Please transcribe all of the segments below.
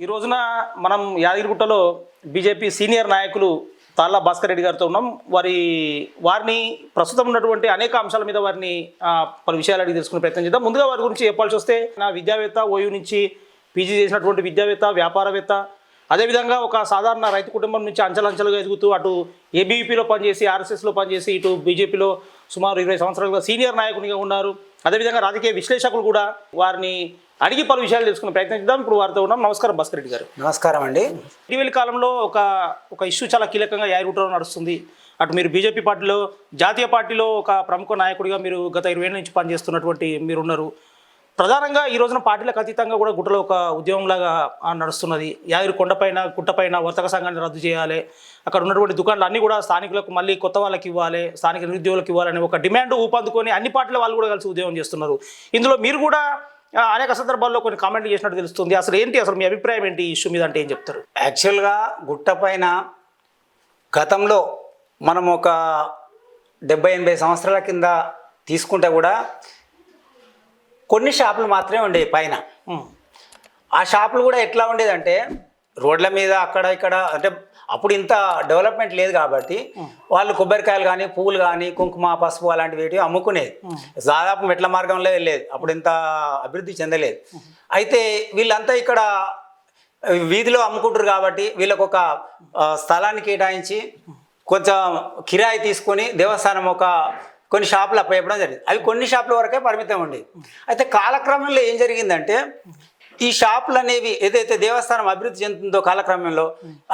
ఈ రోజున మనం యాదగిరిగుట్టలో బీజేపీ సీనియర్ నాయకులు తాళ్ళ భాస్కర్ రెడ్డి గారితో ఉన్నాం. వారిని ప్రస్తుతం ఉన్నటువంటి అనేక అంశాల మీద వారిని పలు విషయాలు అడిగి తెలుసుకునే ప్రయత్నం చేద్దాం. ముందుగా వారి గురించి చెప్పాల్సి వస్తే నా విద్యావేత్త, ఓయూ నుంచి పీజీ చేసినటువంటి విద్యావేత్త, వ్యాపారవేత్త, అదేవిధంగా ఒక సాధారణ రైతు కుటుంబం నుంచి అంచెలంచెలుగా ఎదుగుతూ అటు ఏబీవీపీలో పనిచేసి, ఆర్ఎస్ఎస్లో పనిచేసి, ఇటు బీజేపీలో సుమారు 20 సంవత్సరాలుగా సీనియర్ నాయకునిగా ఉన్నారు. అదేవిధంగా రాజకీయ విశ్లేషకులు కూడా వారిని అడిగి పలు విషయాలు తెలుసుకునే ప్రయత్నం చేద్దాం. ఇప్పుడు వారితో ఉన్నాం. నమస్కారం భాస్కర్ రెడ్డి గారు. నమస్కారం అండి. ఇటీవలి కాలంలో ఒక ఇష్యూ చాలా కీలకంగా యాదగిరిగుట్టలో నడుస్తుంది. అటు మీరు బీజేపీ పార్టీలో, జాతీయ పార్టీలో ఒక ప్రముఖ నాయకుడిగా మీరు గత 20 ఏళ్ళ నుంచి పనిచేస్తున్నటువంటి మీరున్నారు. ప్రధానంగా ఈ రోజున పార్టీలకు అతీతంగా కూడా గుట్టలో ఒక ఉద్యమంలాగా నడుస్తున్నది. యాదగిరి గుట్టపైన వర్తక సంఘాన్ని రద్దు చేయాలి, అక్కడ ఉన్నటువంటి దుకాణాలు అన్నీ కూడా స్థానికులకు మళ్ళీ కొత్త వాళ్ళకి ఇవ్వాలి, స్థానిక నిరుద్యోగులకు ఇవ్వాలని ఒక డిమాండ్ ఊపందుకొని అన్ని పార్టీల వాళ్ళు కూడా కలిసి ఉద్యమం చేస్తున్నారు. ఇందులో మీరు కూడా అనేక సందర్భాల్లో కొన్ని కామెంట్లు చేసినట్టు తెలుస్తుంది. అసలు మీ అభిప్రాయం ఏంటి ఈ ఇష్యూ మీద, అంటే ఏం చెప్తారు? యాక్చువల్గా గుట్టపైన గతంలో మనం ఒక 70-80 సంవత్సరాల కింద తీసుకుంటే కూడా కొన్ని షాపులు మాత్రమే ఉండేవి పైన. ఆ షాపులు కూడా ఎట్లా ఉండేదంటే రోడ్ల మీద అక్కడ ఇక్కడ, అంటే అప్పుడు ఇంత డెవలప్మెంట్ లేదు కాబట్టి వాళ్ళు కొబ్బరికాయలు కానీ, పువ్వులు కానీ, కుంకుమ, పసుపు అలాంటివి వేటివి అమ్ముకునేది. దాదాపు మెట్ల మార్గంలో వెళ్ళేది, అప్పుడు ఇంత అభివృద్ధి చెందలేదు. అయితే వీళ్ళంతా ఇక్కడ వీధిలో అమ్ముకుంటారు కాబట్టి వీళ్ళకు ఒక స్థలాన్ని కేటాయించి కొంచెం కిరాయి తీసుకొని దేవస్థానం కొన్ని షాపులు అప్పచెప్పడం జరిగింది. అవి కొన్ని షాపుల వరకే పరిమితం ఉండేది. అయితే కాలక్రమంలో ఏం జరిగిందంటే ఈ షాపులు అనేవి ఏదైతే దేవస్థానం అభివృద్ధి చెందుతుందో కాలక్రమంలో,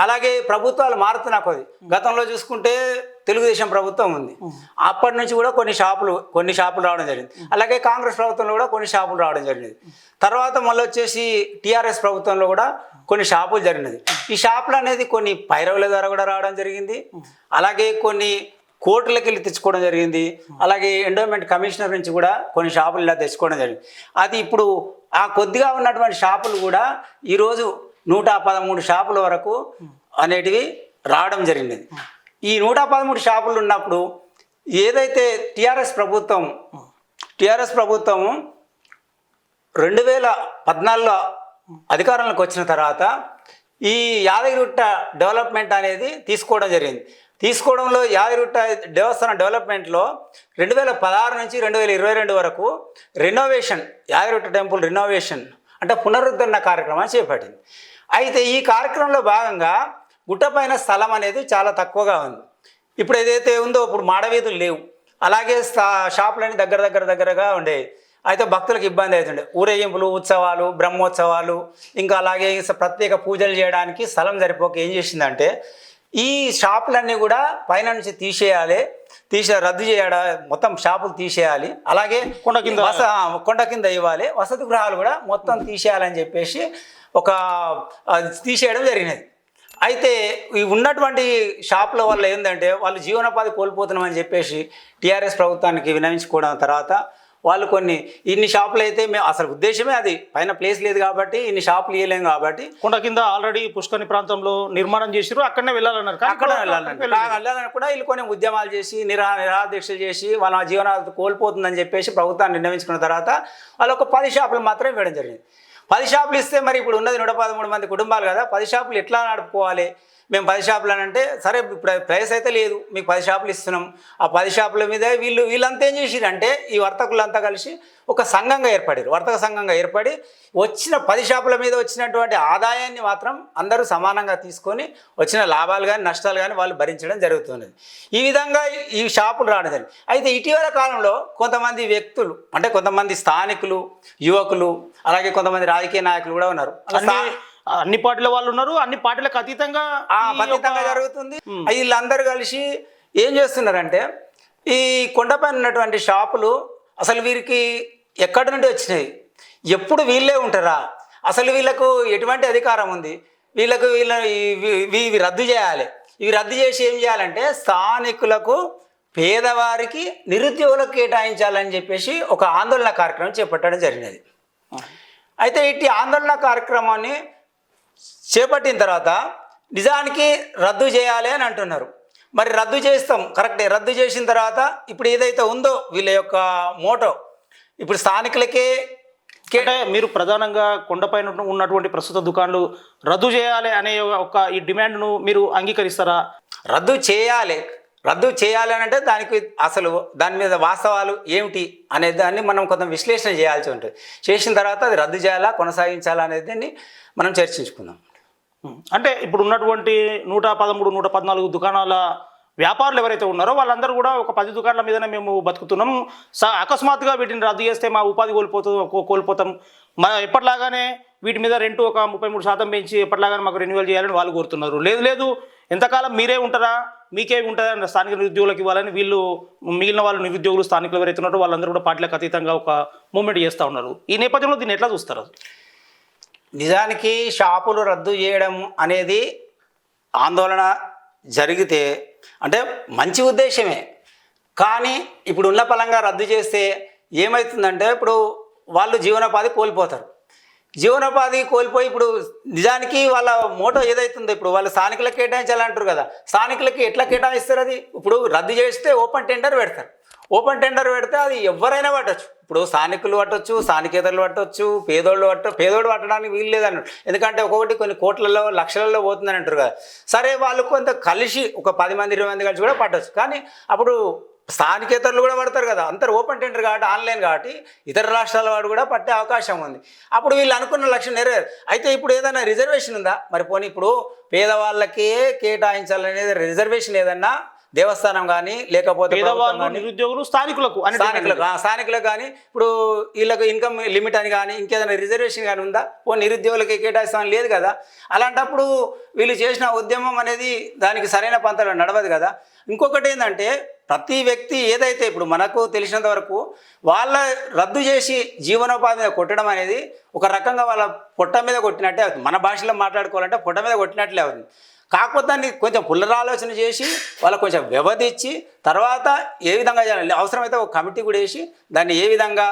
అలాగే ప్రభుత్వాలు మారుతున్నా కొద్ది, గతంలో చూసుకుంటే తెలుగుదేశం ప్రభుత్వం ఉంది, అప్పటి నుంచి కూడా కొన్ని షాపులు రావడం జరిగింది. అలాగే కాంగ్రెస్ ప్రభుత్వంలో కూడా కొన్ని షాపులు రావడం జరిగింది. తర్వాత మళ్ళీ వచ్చేసి టీఆర్ఎస్ ప్రభుత్వంలో కూడా కొన్ని షాపులు జరిగినది. ఈ షాపులు అనేది కొన్ని పైరవుల ద్వారా కూడా రావడం జరిగింది, అలాగే కొన్ని కోర్టులకు వెళ్ళి తెచ్చుకోవడం జరిగింది, అలాగే ఎండోమెంట్ కమిషనర్ నుంచి కూడా కొన్ని షాపులు ఇలా తెచ్చుకోవడం జరిగింది. అది ఇప్పుడు ఆ కొద్దిగా ఉన్నటువంటి షాపులు కూడా ఈరోజు 113 షాపుల వరకు అనేటివి రావడం జరిగింది. ఈ 113 షాపులు ఉన్నప్పుడు ఏదైతే టీఆర్ఎస్ ప్రభుత్వం 2014లో అధికారంలోకి వచ్చిన తర్వాత ఈ యాదగిరిగుట్ట డెవలప్మెంట్ అనేది తీసుకోవడం జరిగింది. తీసుకోవడంలో యాదగిరిగుట్ట దేవస్థానం డెవలప్మెంట్లో 2016 నుంచి 2022 వరకు రెనోవేషన్, యాదగిరిగుట్ట టెంపుల్ రెనోవేషన్ అంటే పునరుద్ధరణ కార్యక్రమాన్ని చేపట్టింది. అయితే ఈ కార్యక్రమంలో భాగంగా గుట్టపైన స్థలం అనేది చాలా తక్కువగా ఉంది. ఇప్పుడు ఏదైతే ఉందో ఇప్పుడు మాడవీధులు లేవు, అలాగే షాపులన్నీ దగ్గరగా ఉండేవి. అయితే భక్తులకు ఇబ్బంది అవుతుండే, ఊరేగింపులు, ఉత్సవాలు, బ్రహ్మోత్సవాలు, ఇంకా అలాగే ప్రత్యేక పూజలు చేయడానికి స్థలం సరిపోక ఏం చేసిందంటే ఈ షాపులన్నీ కూడా పైన నుంచి రద్దు చేయడం, మొత్తం షాపులు తీసేయాలి, అలాగే కొండ కింద ఇవ్వాలి, వసతి గృహాలు కూడా మొత్తం తీసేయాలని చెప్పేసి తీసేయడం జరిగినది. అయితే ఈ ఉన్నటువంటి షాపుల వల్ల ఏంటంటే వాళ్ళు జీవనోపాధి కోల్పోతున్నామని చెప్పేసి టీఆర్ఎస్ ప్రభుత్వానికి విన్నవించుకోవడం తర్వాత వాళ్ళు ఇన్ని షాపులు అయితే అసలు ఉద్దేశమే అది, పైన ప్లేస్ లేదు కాబట్టి ఇన్ని షాపులు ఇవ్వలేము కాబట్టి కొండ కింద ఆల్రెడీ పుష్కని ప్రాంతంలో నిర్మాణం చేసారు, అక్కడనే వెళ్ళాలన్నారు. వెళ్ళాలని కూడా వీళ్ళు కొన్ని ఉద్యమాలు చేసి నిరాదీక్షలు చేసి వాళ్ళ జీవనాలు కోల్పోతుందని చెప్పేసి ప్రభుత్వాన్ని నిర్ణయించుకున్న తర్వాత వాళ్ళు ఒక 10 షాపులు మాత్రమే ఇవ్వడం జరిగింది. 10 షాపులు ఇస్తే మరి ఇప్పుడు ఉన్నది 113 మంది కుటుంబాలు కదా, 10 షాపులు ఎట్లా నడుపుకోవాలి? మేము 10 షాపులు అని అంటే సరే ఇప్పుడు ప్రైస్ అయితే లేదు, మీకు 10 షాపులు ఇస్తున్నాం. ఆ 10 షాపుల మీద వీళ్ళంతా ఏం చేసిరంటే ఈ వర్తకులంతా కలిసి ఒక సంఘంగా ఏర్పడారు. వర్తక సంఘంగా ఏర్పడి వచ్చిన 10 షాపుల మీద వచ్చినటువంటి ఆదాయాన్ని మాత్రం అందరూ సమానంగా తీసుకొని వచ్చిన లాభాలు కానీ నష్టాలు కానీ వాళ్ళు భరించడం జరుగుతున్నది. ఈ విధంగా ఈ షాపులు రావడం జరిగింది. అయితే ఇటీవల కాలంలో కొంతమంది వ్యక్తులు, అంటే కొంతమంది స్థానికులు, యువకులు, అలాగే కొంతమంది రాజకీయ నాయకులు కూడా ఉన్నారు. అన్ని పార్టీల వాళ్ళు ఉన్నారు, అన్ని పార్టీలకు అతీతంగా జరుగుతుంది. వీళ్ళందరూ కలిసి ఏం చేస్తున్నారంటే ఈ కొండపైన ఉన్నటువంటి షాపులు అసలు వీరికి ఎక్కడి నుండి వచ్చినాయి, ఎప్పుడు వీళ్ళే ఉంటారా, అసలు వీళ్ళకు ఎటువంటి అధికారం ఉంది, ఇవి రద్దు చేయాలి. ఇవి రద్దు చేసి ఏం చేయాలంటే స్థానికులకు, పేదవారికి, నిరుద్యోగులకు కేటాయించాలని చెప్పేసి ఒక ఆందోళన కార్యక్రమం చేపట్టడం జరిగినది. అయితే ఇట్టి ఆందోళన కార్యక్రమాన్ని చేపట్టిన తర్వాత నిజానికి రద్దు చేయాలి అని అంటున్నారు. మరి రద్దు చేస్తాం, కరెక్టే. రద్దు చేసిన తర్వాత ఇప్పుడు ఏదైతే ఉందో వీళ్ళ యొక్క మోటో, ఇప్పుడు స్థానికులకే అంటే మీరు ప్రధానంగా కొండపైన ఉన్నటువంటి ప్రస్తుత దుకాణాలు రద్దు చేయాలి అనే ఒక ఈ డిమాండ్ను మీరు అంగీకరిస్తారా? రద్దు చేయాలి అని అంటే దానికి అసలు దాని మీద వాస్తవాలు ఏమిటి అనే దాన్ని మనం కొంత విశ్లేషణ చేయాల్సి ఉంటుంది. చేసిన తర్వాత అది రద్దు చేయాలా కొనసాగించాలా అనేది దాన్ని మనం చర్చించుకుందాం. అంటే ఇప్పుడు ఉన్నటువంటి 113, 114 దుకాణాల వ్యాపారులు ఎవరైతే ఉన్నారో వాళ్ళందరూ కూడా ఒక 10 దుకాణాల మీదనే మేము బతుకుతున్నాం, అకస్మాత్తుగా వీటిని రద్దు చేస్తే మా ఉపాధి కోల్పోతాం, ఎప్పటిలాగానే వీటి మీద రెంట్ ఒక 33% పెంచి ఎప్పటిలాగానే మాకు రెన్యువల్ చేయాలని వాళ్ళు కోరుతున్నారు. లేదు ఎంతకాలం మీరే ఉంటారా, మీకే ఉంటుందా స్థానిక నిరుద్యోగులకు ఇవ్వాలని వీళ్ళు మిగిలిన వాళ్ళు నిరుద్యోగులు స్థానికులు ఎవరైతే ఉన్నారో వాళ్ళందరూ కూడా పార్టీలకు అతీతంగా ఒక మూవ్మెంట్ చేస్తూ ఉన్నారు. ఈ నేపథ్యంలో దీన్ని ఎట్లా చూస్తారు? నిజానికి షాపులు రద్దు చేయడం అనేది ఆందోళన జరిగితే అంటే మంచి ఉద్దేశమే, కానీ ఇప్పుడు ఉన్న పలంగా రద్దు చేస్తే ఏమవుతుందంటే ఇప్పుడు వాళ్ళు జీవనోపాధి కోల్పోతారు. జీవనోపాధి కోల్పోయి ఇప్పుడు నిజానికి వాళ్ళ మోటో ఏదైతుందో ఇప్పుడు వాళ్ళు స్థానికులకు కేటాయించాలంటారు కదా, స్థానికులకి ఎట్లా కేటాయిస్తారు? అది ఇప్పుడు రద్దు చేస్తే ఓపెన్ టెండర్ పెడతారు. ఓపెన్ టెండర్ పెడితే అది ఎవరైనా పట్టవచ్చు. ఇప్పుడు స్థానికులు పట్టవచ్చు, స్థానికేతరులు పట్టవచ్చు, పేదోడు పట్టడానికి వీలు లేదన్నాడు. ఎందుకంటే ఒక్కొక్కటి కొన్ని కోట్లలో లక్షలలో పోతుందని అంటారు కదా. సరే వాళ్ళు కొంత కలిసి ఒక 10 మంది 20 మంది కలిసి కూడా పట్టవచ్చు. కానీ అప్పుడు స్థానికేతరులు కూడా పడతారు కదా. అంతా ఓపెన్ టెండర్ కాబట్టి ఆన్లైన్ కాబట్టి ఇతర రాష్ట్రాల వాడు కూడా పట్టే అవకాశం ఉంది. అప్పుడు వీళ్ళు అనుకున్న లక్ష్యం నెరవేరు. అయితే ఇప్పుడు ఏదైనా రిజర్వేషన్ ఉందా? మరి పోనీ ఇప్పుడు పేదవాళ్ళకే కేటాయించాలనేది రిజర్వేషన్ ఏదన్నా దేవస్థానం కానీ లేకపోతే నిరుద్యోగులు స్థానికులకు కానీ ఇప్పుడు వీళ్ళకు ఇన్కమ్ లిమిట్ అని కానీ ఇంకేదైనా రిజర్వేషన్ కానీ ఉందా? ఓ నిరుద్యోగులకి కేటాయిస్తామని లేదు కదా. అలాంటప్పుడు వీళ్ళు చేసిన ఉద్యమం అనేది దానికి సరైన పంతలో నడవదు కదా. ఇంకొకటి ఏంటంటే ప్రతి వ్యక్తి ఏదైతే ఇప్పుడు మనకు తెలిసినంత వరకు వాళ్ళ రద్దు చేసి జీవనోపాధి మీద కొట్టడం అనేది ఒక రకంగా వాళ్ళ పొట్ట మీద కొట్టినట్టే అవుతుంది. మన భాషలో మాట్లాడుకోవాలంటే పొట్ట మీద కొట్టినట్లే అవుతుంది. కాకపోతే దాన్ని కొంచెం పునరాలోచన చేసి వాళ్ళకు కొంచెం వ్యవధి ఇచ్చి తర్వాత ఏ విధంగా చేయాలి, అవసరమైతే ఒక కమిటీ కూడా వేసి దాన్ని ఏ విధంగా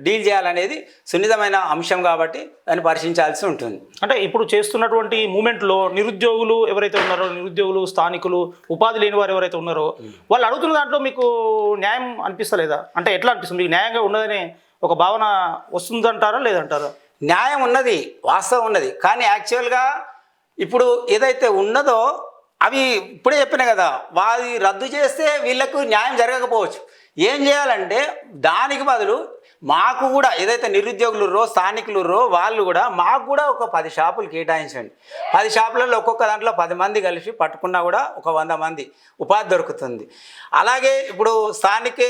డీల్ చేయాలనేది సున్నితమైన అంశం కాబట్టి దాన్ని పరిశీలించాల్సి ఉంటుంది. అంటే ఇప్పుడు చేస్తున్నటువంటి మూమెంట్లో నిరుద్యోగులు ఎవరైతే ఉన్నారో, నిరుద్యోగులు స్థానికులు ఉపాధి లేని వారు ఎవరైతే ఉన్నారో వాళ్ళు అడుగుతున్న దాంట్లో మీకు న్యాయం అనిపిస్తలేదా? అంటే ఎట్లా అనిపిస్తుంది? మీకు న్యాయంగా ఉన్నదనే ఒక భావన వస్తుందంటారా లేదంటారా? న్యాయం ఉన్నది, వాస్తవం ఉన్నది. కానీ యాక్చువల్గా ఇప్పుడు ఏదైతే ఉన్నదో అవి ఇప్పుడే చెప్పిన కదా, వారి రద్దు చేస్తే వీళ్ళకు న్యాయం జరగకపోవచ్చు. ఏం చేయాలంటే దానికి బదులు మాకు కూడా ఏదైతే నిరుద్యోగులు స్థానికులు వాళ్ళు కూడా మాకు కూడా ఒక 10 షాపులు కేటాయించండి. 10 షాపులలో ఒక్కొక్క దాంట్లో 10 మంది కలిసి పట్టుకున్నా కూడా ఒక 100 మంది ఉపాధి దొరుకుతుంది. అలాగే ఇప్పుడు స్థానికే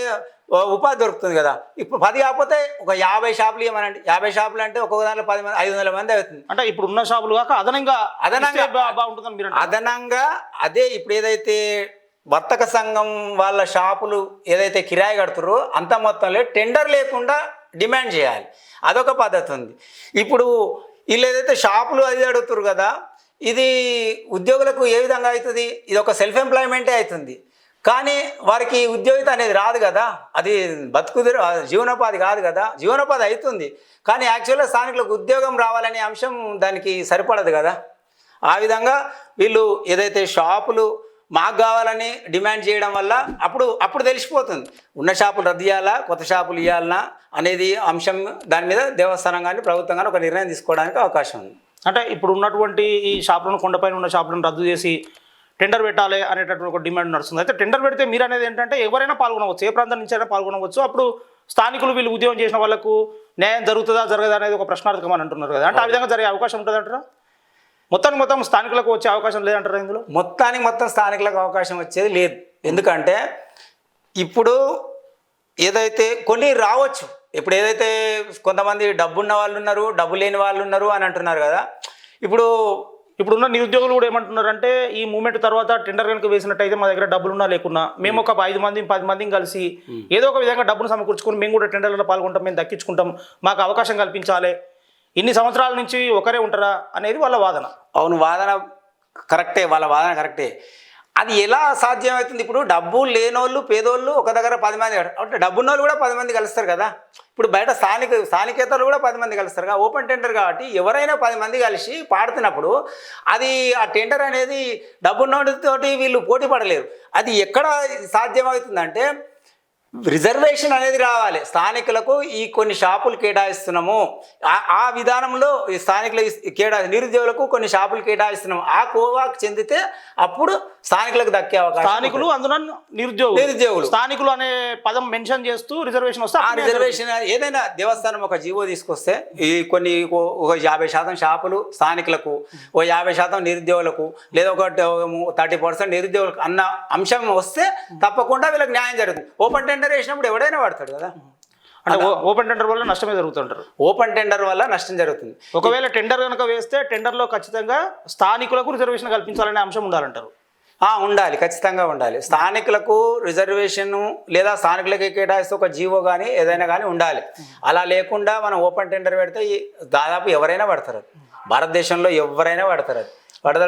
ఉపాధి దొరుకుతుంది కదా. ఇప్పుడు 10 కాకపోతే ఒక 50 షాపులు ఇవ్వమనండి. 50 షాపులు అంటే ఒక్కొక్క దాంట్లో 10 మంది 500 మంది అవుతుంది. అంటే ఇప్పుడు ఉన్న షాపులు కాక అదనంగా బాగుంటుందని మీరు అదనంగా అదే ఇప్పుడు ఏదైతే వర్తక సంఘం వాళ్ళ షాపులు ఏదైతే కిరాయి కడుతుర్రో అంత మొత్తంలో టెండర్ లేకుండా డిమాండ్ చేయాలి. అదొక పద్ధతి ఉంది. ఇప్పుడు వీళ్ళు ఏదైతే షాపులు అది అడుగుతారు కదా, ఇది ఉద్యోగులకు ఏ విధంగా అవుతుంది? ఇది ఒక సెల్ఫ్ ఎంప్లాయ్మెంటే అవుతుంది. కానీ వారికి ఉద్యోగిత అనేది రాదు కదా, అది జీవనోపాధి కాదు కదా. జీవనోపాధి అవుతుంది కానీ యాక్చువల్గా స్థానికులకు ఉద్యోగం రావాలనే అంశం దానికి సరిపడదు కదా. ఆ విధంగా వీళ్ళు ఏదైతే షాపులు మాకు కావాలని డిమాండ్ చేయడం వల్ల అప్పుడు తెలిసిపోతుంది ఉన్న షాపులు రద్దు చేయాలా కొత్త షాపులు ఇవ్వాలనా అనేది అంశం. దాని మీద దేవస్థానం కానీ ప్రభుత్వం కానీ ఒక నిర్ణయం తీసుకోవడానికి అవకాశం ఉంది. అంటే ఇప్పుడు ఉన్నటువంటి ఈ షాపులను కొండపైన ఉన్న షాపులను రద్దు చేసి టెండర్ పెట్టాలి అనేటటువంటి ఒక డిమాండ్ నడుస్తుంది. అయితే టెండర్ పెడితే మీరు అనేది ఏంటంటే ఎవరైనా పాల్గొనవచ్చు, ఏ ప్రాంతం నుంచి అయినా పాల్గొనవచ్చు. అప్పుడు స్థానికులు వీళ్ళు ఉద్యోగం చేసిన వాళ్ళకు న్యాయం జరుగుతుందా జరగదా అనేది ఒక ప్రశ్నార్థకం అని అంటున్నారు కదా. అంటే ఆ విధంగా జరిగే అవకాశం ఉంటుంది అంటారా? మొత్తం స్థానికులకు వచ్చే అవకాశం లేదంటారా? ఇందులో మొత్తం స్థానికులకు అవకాశం వచ్చేది లేదు. ఎందుకంటే ఇప్పుడు ఏదైతే కొన్ని రావచ్చు, ఇప్పుడు ఏదైతే కొంతమంది డబ్బున్న వాళ్ళు ఉన్నారు, డబ్బు లేని వాళ్ళు ఉన్నారు అని అంటున్నారు కదా. ఇప్పుడున్న నిరుద్యోగులు కూడా ఏమంటున్నారంటే ఈ మూమెంట్ తర్వాత టెండర్ కనుక వేసినట్టయితే మా దగ్గర డబ్బులున్నా లేకున్నా మేము ఒక 5 మంది 10 మందిని కలిసి ఏదో ఒక విధంగా డబ్బును సమకూర్చుకొని మేము కూడా టెండర్లలో పాల్గొంటాం, మేము దక్కించుకుంటాం, మాకు అవకాశం కల్పించాలి, ఇన్ని సంవత్సరాల నుంచి ఒకరే ఉంటారా అనేది వాళ్ళ వాదన. అవును, వాదన కరెక్టే, వాళ్ళ వాదన కరెక్టే. అది ఎలా సాధ్యమవుతుంది? ఇప్పుడు డబ్బు లేనోళ్ళు పేదోళ్ళు ఒక దగ్గర 10 మంది అంటే డబ్బున్నోళ్ళు కూడా 10 మంది కలుస్తారు కదా. ఇప్పుడు బయట స్థానికేతరులు కూడా 10 మంది కలుస్తారు కదా. ఓపెన్ టెండర్ కాబట్టి ఎవరైనా 10 మంది కలిసి పాడుతున్నప్పుడు అది ఆ టెండర్ అనేది డబ్బున్నోడితోటి వీళ్ళు పోటీ పడలేరు. అది ఎక్కడ సాధ్యమవుతుందంటే రిజర్వేషన్ అనేది రావాలి. స్థానికులకు ఈ కొన్ని షాపులు కేటాయిస్తున్నాము, ఆ విధానంలో ఈ స్థానికులు నిరుద్యోగులకు కొన్ని షాపులు కేటాయిస్తున్నాము, ఆ కోవాకు చెందితే అప్పుడు స్థానికులకు దక్కే అవకాశం. స్థానికులు అందులో నిరుద్యోగులు స్థానికులు అనే పదం మెన్షన్ చేస్తూ రిజర్వేషన్ వస్తే ఆ రిజర్వేషన్ ఏదైనా దేవస్థానం ఒక జీవో తీసుకొస్తే ఈ కొన్ని ఒక 50% షాపులు స్థానికులకు, ఓ 50% నిరుద్యోగులకు, లేదా ఒక 30% నిరుద్యోగులకు అన్న అంశం వస్తే తప్పకుండా వీళ్ళకి న్యాయం జరుగుతుంది. ఓపెన్ టెండర్ వేసినప్పుడు ఎవడైనా పడతాడు కదా. అంటే ఓపెన్ టెండర్ వల్ల నష్టమే జరుగుతుంటారు. ఓపెన్ టెండర్ వల్ల నష్టం జరుగుతుంది. ఒకవేళ టెండర్ కనుక వేస్తే టెండర్లో ఖచ్చితంగా స్థానికులకు రిజర్వేషన్ కల్పించాలనే అంశం ఉండాలంటారు. ఉండాలి, ఖచ్చితంగా ఉండాలి. స్థానికులకు రిజర్వేషన్ లేదా స్థానికులకి కేటాయిస్తే ఒక జీవో కానీ ఏదైనా కానీ ఉండాలి. అలా లేకుండా మనం ఓపెన్ టెండర్ పెడితే దాదాపు ఎవరైనా పడతారు. భారతదేశంలో ఎవరైనా పడతారు.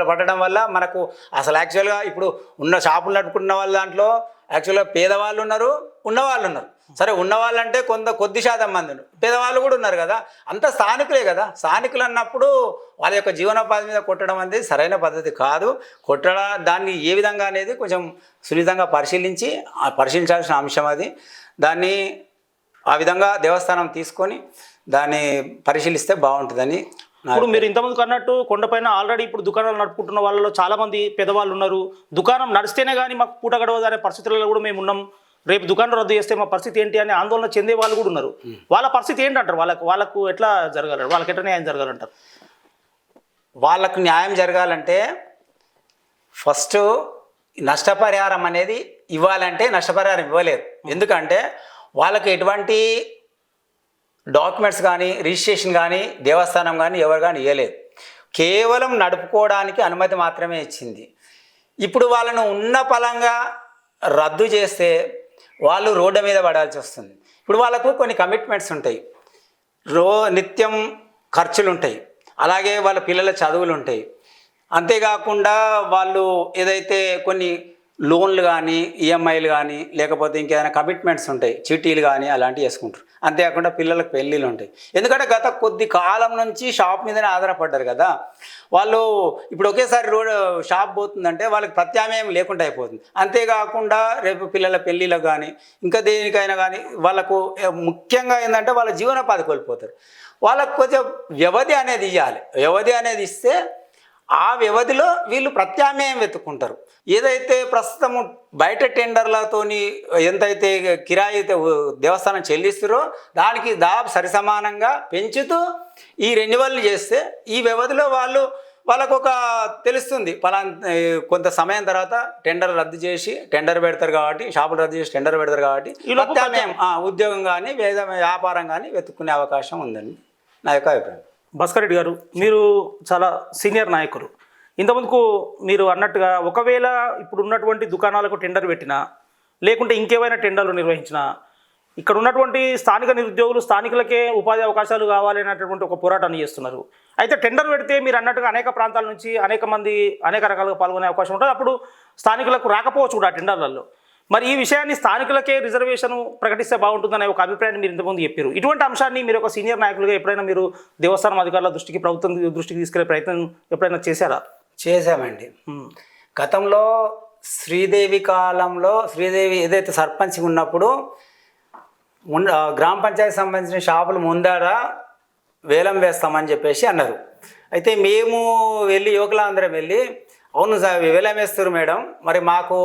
పడడం వల్ల మనకు అసలు యాక్చువల్గా ఇప్పుడు ఉన్న షాపులు నడుపుకున్న వాళ్ళ దాంట్లో యాక్చువల్గా పేదవాళ్ళు ఉన్నారు, ఉన్నవాళ్ళు ఉన్నారు. సరే, ఉన్నవాళ్ళు అంటే కొద్ది శాతం మంది ఉన్నారు, పేదవాళ్ళు కూడా ఉన్నారు కదా. అంతా స్థానికులే కదా. స్థానికులు అన్నప్పుడు వాళ్ళ యొక్క జీవనోపాధి మీద కొట్టడం అనేది సరైన పద్ధతి కాదు. దాన్ని ఏ విధంగా అనేది కొంచెం సున్నితంగా పరిశీలించాల్సిన అంశం అది. దాన్ని ఆ విధంగా దేవస్థానం తీసుకొని దాన్ని పరిశీలిస్తే బాగుంటుందని. ఇప్పుడు మీరు ఇంతమందికి అన్నట్టు కొండపైన ఆల్రెడీ ఇప్పుడు దుకాణాలు నడుపుకుంటున్న వాళ్ళలో చాలా మంది పెద్దవాళ్ళు ఉన్నారు. దుకాణం నడిస్తేనే కానీ మాకు పూట గడవదు అనే పరిస్థితులలో కూడా మేము ఉన్నాం. రేపు దుకాణం రద్దు చేస్తే మా పరిస్థితి ఏంటి అని ఆందోళన చెందే వాళ్ళు కూడా ఉన్నారు. వాళ్ళ పరిస్థితి ఏంటంటారు? వాళ్ళకు ఎట్లా జరగాలి? వాళ్ళకి ఎట్లా న్యాయం జరగాలంటారు? వాళ్ళకు న్యాయం జరగాలంటే ఫస్ట్ నష్టపరిహారం అనేది ఇవ్వాలంటే నష్టపరిహారం ఇవ్వలేరు. ఎందుకంటే వాళ్ళకి ఎటువంటి డాక్యుమెంట్స్ కానీ రిజిస్ట్రేషన్ కానీ దేవస్థానం కానీ ఎవరు కానీ ఇవ్వలేదు. కేవలం నడుపుకోవడానికి అనుమతి మాత్రమే ఇచ్చింది. ఇప్పుడు వాళ్ళను ఉన్న పలంగా రద్దు చేస్తే వాళ్ళు రోడ్డు మీద పడాల్సి వస్తుంది. ఇప్పుడు వాళ్ళకు కొన్ని కమిట్మెంట్స్ ఉంటాయి, నిత్యం ఖర్చులు ఉంటాయి, అలాగే వాళ్ళ పిల్లల చదువులు ఉంటాయి. అంతేకాకుండా వాళ్ళు ఏదైతే కొన్ని లోన్లు కానీ ఈఎంఐలు కానీ లేకపోతే ఇంకేదైనా కమిట్మెంట్స్ ఉంటాయి, చీటీలు కానీ అలాంటివి వేసుకుంటారు. అంతేకాకుండా పిల్లలకు పెళ్ళిళ్ళు ఉంటాయి. ఎందుకంటే గత కొద్ది కాలం నుంచి షాప్ మీదనే ఆధారపడ్డారు కదా వాళ్ళు. ఇప్పుడు ఒకేసారి షాప్ పోతుందంటే వాళ్ళకి ప్రత్యామ్నాయం లేకుండా అయిపోతుంది. అంతేకాకుండా రేపు పిల్లల పెళ్ళిళ్ళకు కానీ ఇంకా దేనికైనా కానీ వాళ్ళకు ముఖ్యంగా ఏంటంటే వాళ్ళ జీవనోపాధి కోల్పోతారు. వాళ్ళకు కొంచెం వ్యవధి అనేది ఇవ్వాలి. వ్యవధి అనేది ఇస్తే ఆ వ్యవధిలో వీళ్ళు ప్రత్యామ్నాయం వెతుక్కుంటారు. ఏదైతే ప్రస్తుతం బయట టెండర్లతోని ఎంతైతే కిరాయి అయితే దేవస్థానం చెల్లిస్తారో దానికి దాదాపు సరిసమానంగా పెంచుతూ ఈ రెన్యువల్ చేస్తే ఈ వ్యవధిలో వాళ్ళకు ఒక తెలుస్తుంది. కొంత సమయం తర్వాత టెండర్ రద్దు చేసి టెండర్ పెడతారు కాబట్టి, షాపులు రద్దు చేసి టెండర్ పెడతారు కాబట్టి ప్రత్యామ్నాయం ఉద్యోగం కానీ వ్యాపారం కానీ వెతుక్కునే అవకాశం ఉందండి నా యొక్క అభిప్రాయం. భాస్కర్ రెడ్డి గారు, మీరు చాలా సీనియర్ నాయకులు. ఇంతమందుకు మీరు అన్నట్టుగా ఒకవేళ ఇప్పుడు ఉన్నటువంటి దుకాణాలకు టెండర్ పెట్టినా లేకుంటే ఇంకేమైనా టెండర్లు నిర్వహించినా ఇక్కడ ఉన్నటువంటి స్థానిక నిరుద్యోగులు స్థానికులకే ఉపాధి అవకాశాలు కావాలి అనేటటువంటి ఒక పోరాటాన్ని చేస్తున్నారు. అయితే టెండర్ పెడితే మీరు అన్నట్టుగా అనేక ప్రాంతాల నుంచి అనేక మంది అనేక రకాలుగా పాల్గొనే అవకాశం ఉంటుంది. అప్పుడు స్థానికులకు రాకపోవచ్చు కూడా ఆ టెండర్లలో. మరి ఈ విషయాన్ని స్థానికులకే రిజర్వేషన్ ప్రకటిస్తే బాగుంటుందనే ఒక అభిప్రాయాన్ని మీరు ఇంతకుముందు చెప్పారు. ఇటువంటి అంశాన్ని మీరు ఒక సీనియర్ నాయకులుగా ఎప్పుడైనా మీరు దేవస్థానం అధికారుల దృష్టికి, ప్రభుత్వం దృష్టికి తీసుకెళ్లే ప్రయత్నం ఎప్పుడైనా చేశారా? చేశామండి. గతంలో శ్రీదేవి కాలంలో శ్రీదేవి ఏదైతే సర్పంచ్ ఉన్నప్పుడు గ్రామ పంచాయతీ సంబంధించిన షాపులు ముందర వేలం వేస్తామని చెప్పేసి అన్నారు. అయితే మేము యువకులందరం వెళ్ళి అవును సార్ వేలం వేస్తారు మేడం, మరి మాకు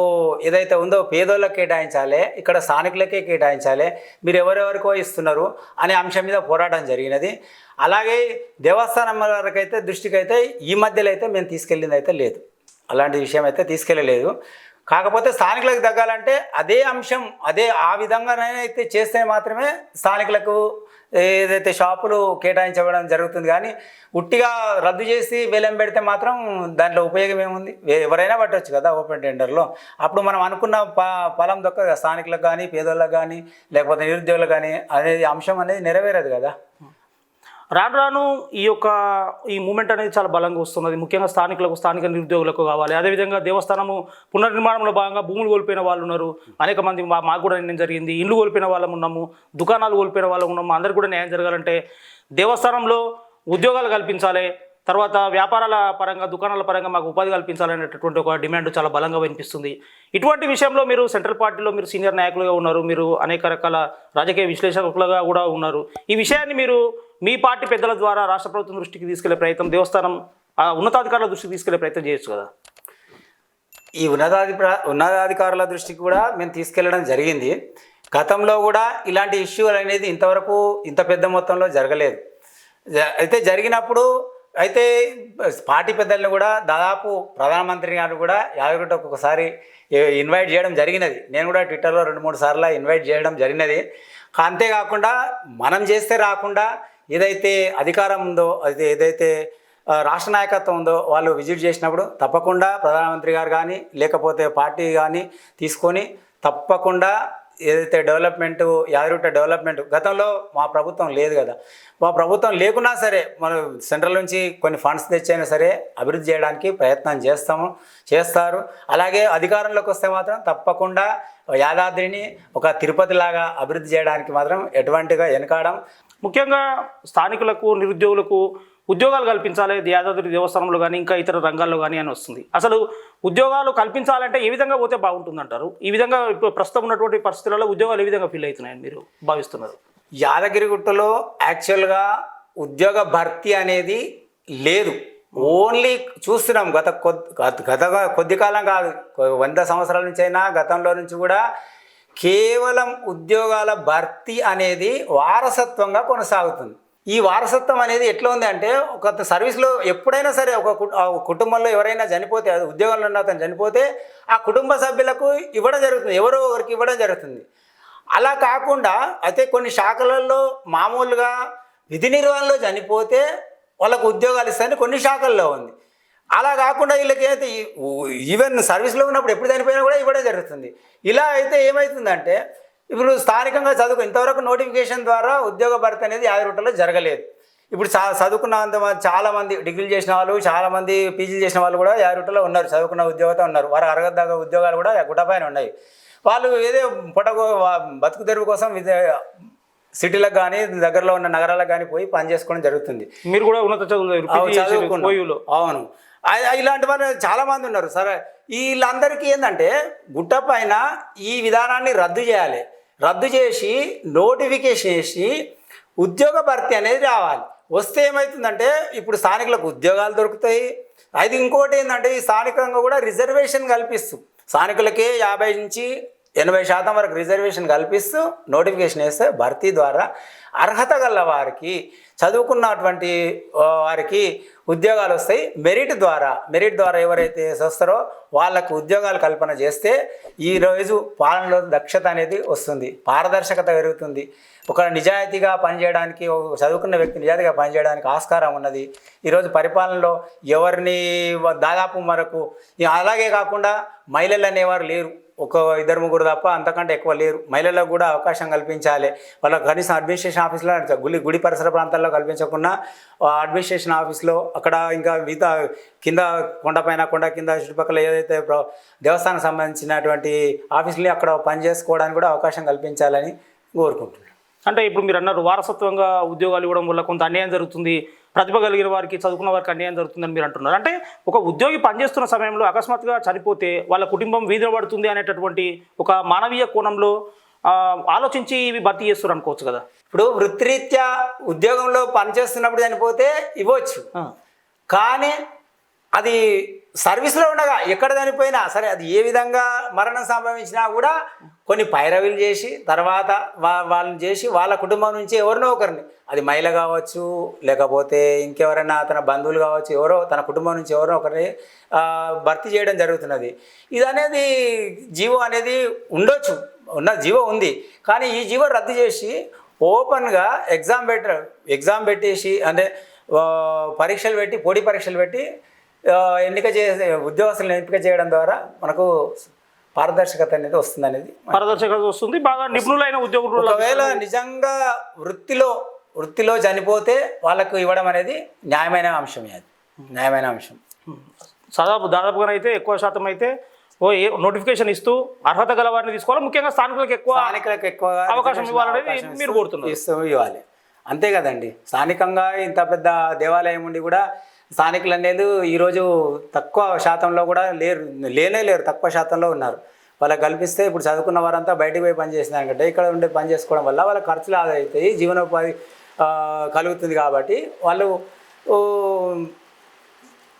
ఏదైతే ఉందో పేదోళ్ళకి కేటాయించాలి, ఇక్కడ స్థానికులకే కేటాయించాలి, మీరు ఎవరెవరికో ఇస్తున్నారు అనే అంశం మీద పోరాటం జరిగినది. అలాగే దేవస్థానం వరకైతే దృష్టికి అయితే ఈ మధ్యలో అయితే మేము తీసుకెళ్ళింది అయితే లేదు, అలాంటి విషయం అయితే తీసుకెళ్ళలేదు. కాకపోతే స్థానికులకు తగ్గాలంటే అదే అంశం ఆ విధంగానైతే చేస్తే మాత్రమే స్థానికులకు ఏదైతే షాపులు కేటాయించబడడం జరుగుతుంది. కానీ ఉట్టిగా రద్దు చేసి వేలం పెడితే మాత్రం దాంట్లో ఉపయోగం ఏముంది? ఎవరైనా పట్టవచ్చు కదా ఓపెన్ టెండర్లో. అప్పుడు మనం అనుకున్న ఫలం దొక్క స్థానికులకు కానీ పేదోళ్ళకు కానీ లేకపోతే నిరుద్యోగులకు కానీ అనేది అంశం అనేది నెరవేరదు కదా. రాను రాను ఈ మూమెంట్ అనేది చాలా బలంగా వస్తున్నది. ముఖ్యంగా స్థానిక నిరుద్యోగులకు కావాలి. అదేవిధంగా దేవస్థానము పునర్నిర్మాణంలో భాగంగా భూములు కోల్పోయిన వాళ్ళు ఉన్నారు. అనేక మంది మాకు కూడా నిర్ణయం జరిగింది. ఇల్లు కోల్పోయిన వాళ్ళం ఉన్నాము, దుకాణాలు కోల్పోయిన వాళ్ళం ఉన్నాము. అందరికీ కూడా న్యాయం జరగాలంటే దేవస్థానంలో ఉద్యోగాలు కల్పించాలి, తర్వాత వ్యాపారాల పరంగా దుకాణాల పరంగా మాకు ఉపాధి కల్పించాలనేటటువంటి ఒక డిమాండ్ చాలా బలంగా వినిపిస్తుంది. ఇటువంటి విషయంలో మీరు సెంట్రల్ పార్టీలో మీరు సీనియర్ నాయకులుగా ఉన్నారు, మీరు అనేక రకాల రాజకీయ విశ్లేషకులుగా కూడా ఉన్నారు. ఈ విషయాన్ని మీరు మీ పార్టీ పెద్దల ద్వారా రాష్ట్ర ప్రభుత్వం దృష్టికి తీసుకెళ్లే ప్రయత్నం, దేవస్థానం ఉన్నతాధికారుల దృష్టికి తీసుకెళ్లే ప్రయత్నం చేయొచ్చు కదా. ఈ ఉన్నతాధికారుల దృష్టికి కూడా మేము తీసుకెళ్ళడం జరిగింది. గతంలో కూడా ఇలాంటి ఇష్యూలు అనేది ఇంతవరకు ఇంత పెద్ద మొత్తంలో జరగలేదు. అయితే జరిగినప్పుడు అయితే పార్టీ పెద్దల్ని కూడా దాదాపు ప్రధానమంత్రి గారు కూడా యాదగిరిగుట్టకు ఒకసారి ఇన్వైట్ చేయడం జరిగినది. నేను కూడా ట్విట్టర్లో 2-3 సార్లు ఇన్వైట్ చేయడం జరిగినది. అంతేకాకుండా మనం చేస్తే రాకుండా ఏదైతే అధికారం ఉందో, అది ఏదైతే రాష్ట్ర నాయకత్వం ఉందో వాళ్ళు విజిట్ చేసినప్పుడు తప్పకుండా ప్రధానమంత్రి గారు కానీ లేకపోతే పార్టీ కానీ తీసుకొని తప్పకుండా ఏదైతే డెవలప్మెంటు యాదగిరిగుట్ట డెవలప్మెంట్ గతంలో మా ప్రభుత్వం లేదు కదా, మా ప్రభుత్వం లేకున్నా సరే మనం సెంట్రల్ నుంచి కొన్ని ఫండ్స్ తెచ్చైనా సరే అభివృద్ధి చేయడానికి ప్రయత్నం చేస్తారు. అలాగే అధికారంలోకి వస్తే మాత్రం తప్పకుండా యాదాద్రిని ఒక తిరుపతి లాగా అభివృద్ధి చేయడానికి మాత్రం ఎటువంటిగా వెనకాడం. ముఖ్యంగా స్థానికులకు, నిరుద్యోగులకు ఉద్యోగాలు కల్పించాలి యాదాద్రి దేవస్థానంలో కానీ ఇంకా ఇతర రంగాల్లో కానీ అని వస్తుంది. అసలు ఉద్యోగాలు కల్పించాలంటే ఏ విధంగా పోతే బాగుంటుందంటారు? ఈ విధంగా ఇప్పుడు ప్రస్తుతం ఉన్నటువంటి పరిస్థితులలో ఉద్యోగాలు ఏ విధంగా ఫీల్ అవుతున్నాయని మీరు భావిస్తున్నారు? యాదగిరిగుట్టలో యాక్చువల్గా ఉద్యోగ భర్తీ అనేది లేదు. ఓన్లీ చూస్తున్నాం గత కొద్ది కాలం కాదు, 100 సంవత్సరాల నుంచి అయినా గతంలో నుంచి కూడా కేవలం ఉద్యోగాల భర్తీ అనేది వారసత్వంగా కొనసాగుతుంది. ఈ వారసత్వం అనేది ఎట్లా ఉంది అంటే, ఒక సర్వీస్లో ఎప్పుడైనా సరే ఒక కుటుంబంలో ఎవరైనా చనిపోతే, అది ఉద్యోగంలో ఉన్న అతను చనిపోతే ఆ కుటుంబ సభ్యులకు ఇవ్వడం జరుగుతుంది, ఎవరో ఒకరికి ఇవ్వడం జరుగుతుంది. అలా కాకుండా అయితే కొన్ని శాఖలలో మామూలుగా విధి నిర్వహణలో చనిపోతే వాళ్ళకు ఉద్యోగాలు ఇస్తాయని కొన్ని శాఖల్లో ఉంది. అలా కాకుండా వీళ్ళకి అయితే ఈవెన్ సర్వీస్లో ఉన్నప్పుడు ఎప్పుడు చనిపోయినా కూడా ఇవ్వడం జరుగుతుంది. ఇలా అయితే ఏమవుతుందంటే, ఇప్పుడు స్థానికంగా ఇంతవరకు నోటిఫికేషన్ ద్వారా ఉద్యోగ భర్తీ అనేది యాదగిరిగుట్టలో జరగలేదు. ఇప్పుడు చదువుకున్నంత చాలామంది డిగ్రీలు చేసిన వాళ్ళు, చాలామంది పీజీలు చేసిన వాళ్ళు కూడా యాదగిరిగుట్టలో ఉన్నారు, చదువుకున్న ఉద్యోగంతో ఉన్నారు. వారు అరగద్దాగా ఉద్యోగాలు కూడా గుట్టపైన ఉన్నాయి. వాళ్ళు ఏదో బతుకు తెరువు కోసం సిటీలకు కానీ దగ్గరలో ఉన్న నగరాలకు కానీ పోయి పని చేసుకోవడం జరుగుతుంది. మీరు కూడా ఉన్నత చదువుకున్నారు? అవును. ఇలాంటి వారు చాలామంది ఉన్నారు. సరే, వీళ్ళందరికీ ఏంటంటే గుట్ట పైన ఈ విధానాన్ని రద్దు చేసి నోటిఫికేషన్ చేసి ఉద్యోగ భర్తీ అనేది రావాలి. వస్తే ఏమవుతుందంటే ఇప్పుడు స్థానికులకు ఉద్యోగాలు దొరుకుతాయి. అది ఇంకోటి ఏంటంటే, ఈ స్థానికంగా కూడా రిజర్వేషన్ కల్పిస్తూ స్థానికులకే 50 నుంచి 80% వరకు రిజర్వేషన్ కల్పిస్తూ నోటిఫికేషన్ వేస్తే భర్తీ ద్వారా అర్హత గల వారికి, చదువుకున్నటువంటి వారికి ఉద్యోగాలు వస్తాయి. మెరిట్ ద్వారా ఎవరైతే వస్తారో వాళ్ళకు ఉద్యోగాలు కల్పన చేస్తే ఈరోజు పాలనలో దక్షత అనేది వస్తుంది, పారదర్శకత పెరుగుతుంది. ఒక నిజాయితీగా పనిచేయడానికి, చదువుకున్న వ్యక్తి నిజాయితీగా పనిచేయడానికి ఆస్కారం ఉన్నది. ఈరోజు పరిపాలనలో ఎవరిని దాదాపు మనకు అలాగే కాకుండా మహిళలు అనేవారు లేరు, 1-2-3 తప్ప అంతకంటే ఎక్కువ లేరు. మహిళలకు కూడా అవకాశం కల్పించాలి. వాళ్ళకి కనీసం అడ్మినిస్ట్రేషన్ ఆఫీస్లో గుడి పరిసర ప్రాంతాల్లో కల్పించకుండా అడ్మినిస్ట్రేషన్ ఆఫీస్లో అక్కడ ఇంకా మిగతా కింద కొండ కింద చుట్టుపక్కల ఏదైతే దేవస్థానం సంబంధించినటువంటి ఆఫీసులని అక్కడ పని చేసుకోవడానికి కూడా అవకాశం కల్పించాలని కోరుకుంటున్నాను. అంటే ఇప్పుడు మీరు అన్నారు వారసత్వంగా ఉద్యోగాలు ఇవ్వడం వల్ల కొంత అన్యాయం జరుగుతుంది, ప్రతిభ కలిగిన వారికి, చదువుకున్న వారికి అన్యాయం జరుగుతుందని మీరు అంటున్నారు. అంటే ఒక ఉద్యోగి పనిచేస్తున్న సమయంలో అకస్మాత్తుగా చనిపోతే వాళ్ళ కుటుంబం వీధిన పడుతుంది అనేటటువంటి ఒక మానవీయ కోణంలో ఆలోచించి ఇవి భర్తీ చేస్తారు అనుకోవచ్చు కదా. ఇప్పుడు వృత్తిరీత్యా ఉద్యోగంలో పనిచేస్తున్నప్పుడు చనిపోతే ఇవ్వచ్చు, కానీ అది సర్వీస్లో ఉండగా ఎక్కడ చనిపోయినా సరే, అది ఏ విధంగా మరణం సంభవించినా కూడా కొన్ని పైరవీలు చేసి తర్వాత వాళ్ళని చేసి వాళ్ళ కుటుంబం నుంచి ఎవరినో ఒకరిని, అది మహిళ కావచ్చు లేకపోతే ఇంకెవరైనా తన బంధువులు కావచ్చు, ఎవరో తన కుటుంబం నుంచి ఎవరో ఒకరిని భర్తీ చేయడం జరుగుతున్నది. ఇది అనేది జీవో అనేది ఉండొచ్చు, జీవో ఉంది, కానీ ఈ జీవో రద్దు చేసి ఓపెన్గా ఎగ్జామ్ పెట్టేసి, అంటే పరీక్షలు పెట్టి, పోటీ పరీక్షలు పెట్టి ఉద్యోగస్తులను ఎంపిక చేయడం ద్వారా మనకు పారదర్శకత అనేది వస్తుంది అనేది పారదర్శకత వస్తుంది. బాగా నిపుణులైన ఉద్యోగులు ఒకవేళ నిజంగా వృత్తిలో చనిపోతే వాళ్ళకు ఇవ్వడం అనేది న్యాయమైన అంశమే. అది న్యాయమైన అంశం. దాదాపుగా అయితే ఎక్కువ శాతం అయితే నోటిఫికేషన్ ఇస్తూ అర్హత గల వారిని తీసుకోవాలి. ముఖ్యంగా స్థానికులకు ఎక్కువ అవకాశం ఇవ్వాలనేది మీరు కోరుతున్నారు. ఇవ్వాలి, అంతే కదండి. స్థానికంగా ఇంత పెద్ద దేవాలయం ఉండి కూడా స్థానికులు అనేది ఈరోజు తక్కువ శాతంలో కూడా లేరు, తక్కువ శాతంలో ఉన్నారు. వాళ్ళకి కల్పిస్తే ఇప్పుడు చదువుకున్న వారంతా బయటకు పోయి పని చేసిన దానికంటే ఇక్కడ ఉండే పని చేసుకోవడం వల్ల వాళ్ళ ఖర్చులు ఆదా అవుతాయి, జీవనోపాధి కలుగుతుంది. కాబట్టి వాళ్ళు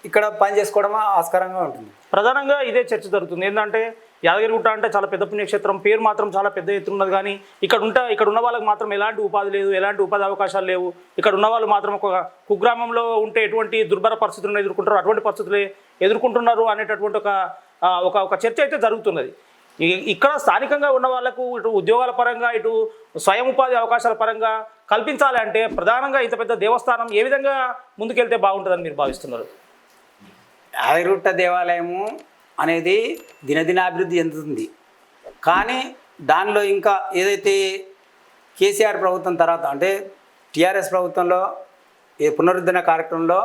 ఇక్కడ పని చేసుకోవడం ఆస్కారంగా ఉంటుంది. ప్రధానంగా ఇదే చర్చ జరుగుతుంది. ఏంటంటే యాదగిరిగుట్ట అంటే చాలా పెద్ద పుణ్యక్షేత్రం, పేరు మాత్రం చాలా పెద్ద ఎత్తున ఉన్నది. కానీ ఇక్కడ ఉన్న వాళ్ళకి మాత్రం ఎలాంటి ఉపాధి లేదు, ఎలాంటి ఉపాధి అవకాశాలు లేవు. ఇక్కడ ఉన్న వాళ్ళు మాత్రం ఒక కుగ్రామంలో ఉంటే ఎటువంటి దుర్భర పరిస్థితులను ఎదుర్కొంటారు, అటువంటి పరిస్థితులు ఎదుర్కొంటున్నారు అనేటటువంటి ఒక చర్చ అయితే జరుగుతున్నది. ఇక్కడ స్థానికంగా ఉన్న వాళ్ళకు ఇటు ఉద్యోగాల పరంగా, ఇటు స్వయం ఉపాధి అవకాశాల పరంగా కల్పించాలి అంటే ప్రధానంగా ఇంత పెద్ద దేవస్థానం ఏ విధంగా ముందుకెళ్తే బాగుంటుందని మీరు భావిస్తున్నారు? యాదగిరిగుట్ట దేవాలయము అనేది దినదినాభివృద్ధి చెందుతుంది. కానీ దానిలో ఇంకా ఏదైతే కేసీఆర్ ప్రభుత్వం తర్వాత అంటే టీఆర్ఎస్ ప్రభుత్వంలో ఈ పునరుద్ధరణ కార్యక్రమంలో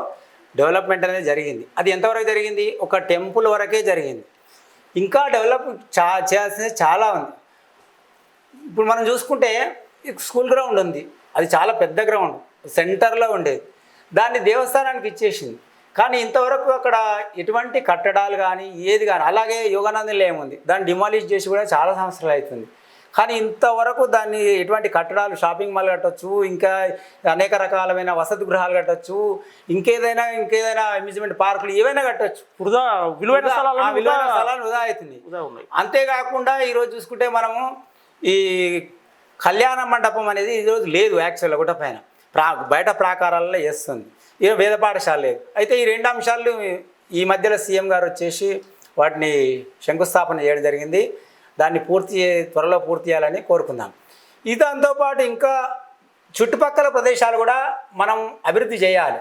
డెవలప్మెంట్ అనేది జరిగింది. అది ఎంతవరకు జరిగింది? ఒక టెంపుల్ వరకే జరిగింది. ఇంకా డెవలప్ చేయాల్సింది చాలా ఉంది. ఇప్పుడు మనం చూసుకుంటే స్కూల్ గ్రౌండ్ ఉంది, అది చాలా పెద్ద గ్రౌండ్, సెంటర్లో ఉండేది. దాన్ని దేవస్థానానికి ఇచ్చేసింది. కానీ ఇంతవరకు అక్కడ ఎటువంటి కట్టడాలు కానీ ఏది కానీ, అలాగే యోగానంద నిలయం ఉంది, దాన్ని డిమాలిష్ చేసి కూడా చాలా సంవత్సరాలు అవుతుంది. కానీ ఇంతవరకు దాన్ని ఎటువంటి కట్టడాలు, షాపింగ్ మాల్ కట్టవచ్చు, ఇంకా అనేక రకాలమైన వసతి గృహాలు కట్టవచ్చు, ఇంకేదైనా అమ్యూజ్మెంట్ పార్కులు ఏవైనా కట్టవచ్చు. విలువైన స్థలాలు వృధా అవుతుంది. అంతేకాకుండా ఈరోజు చూసుకుంటే మనము ఈ కళ్యాణ మండపం అనేది ఈరోజు లేదు. యాక్చువల్గా గుట్ట పైన బయట ప్రాకారాలలో వేస్తుంది, వేద పాఠశాల లేదు. అయితే ఈ రెండు అంశాలు ఈ మధ్యలో సీఎం గారు వచ్చేసి వాటిని శంకుస్థాపన చేయడం జరిగింది. దాన్ని త్వరలో పూర్తి చేయాలని కోరుకుందాం. దాంతోపాటు ఇంకా చుట్టుపక్కల ప్రదేశాలు కూడా మనం అభివృద్ధి చేయాలి.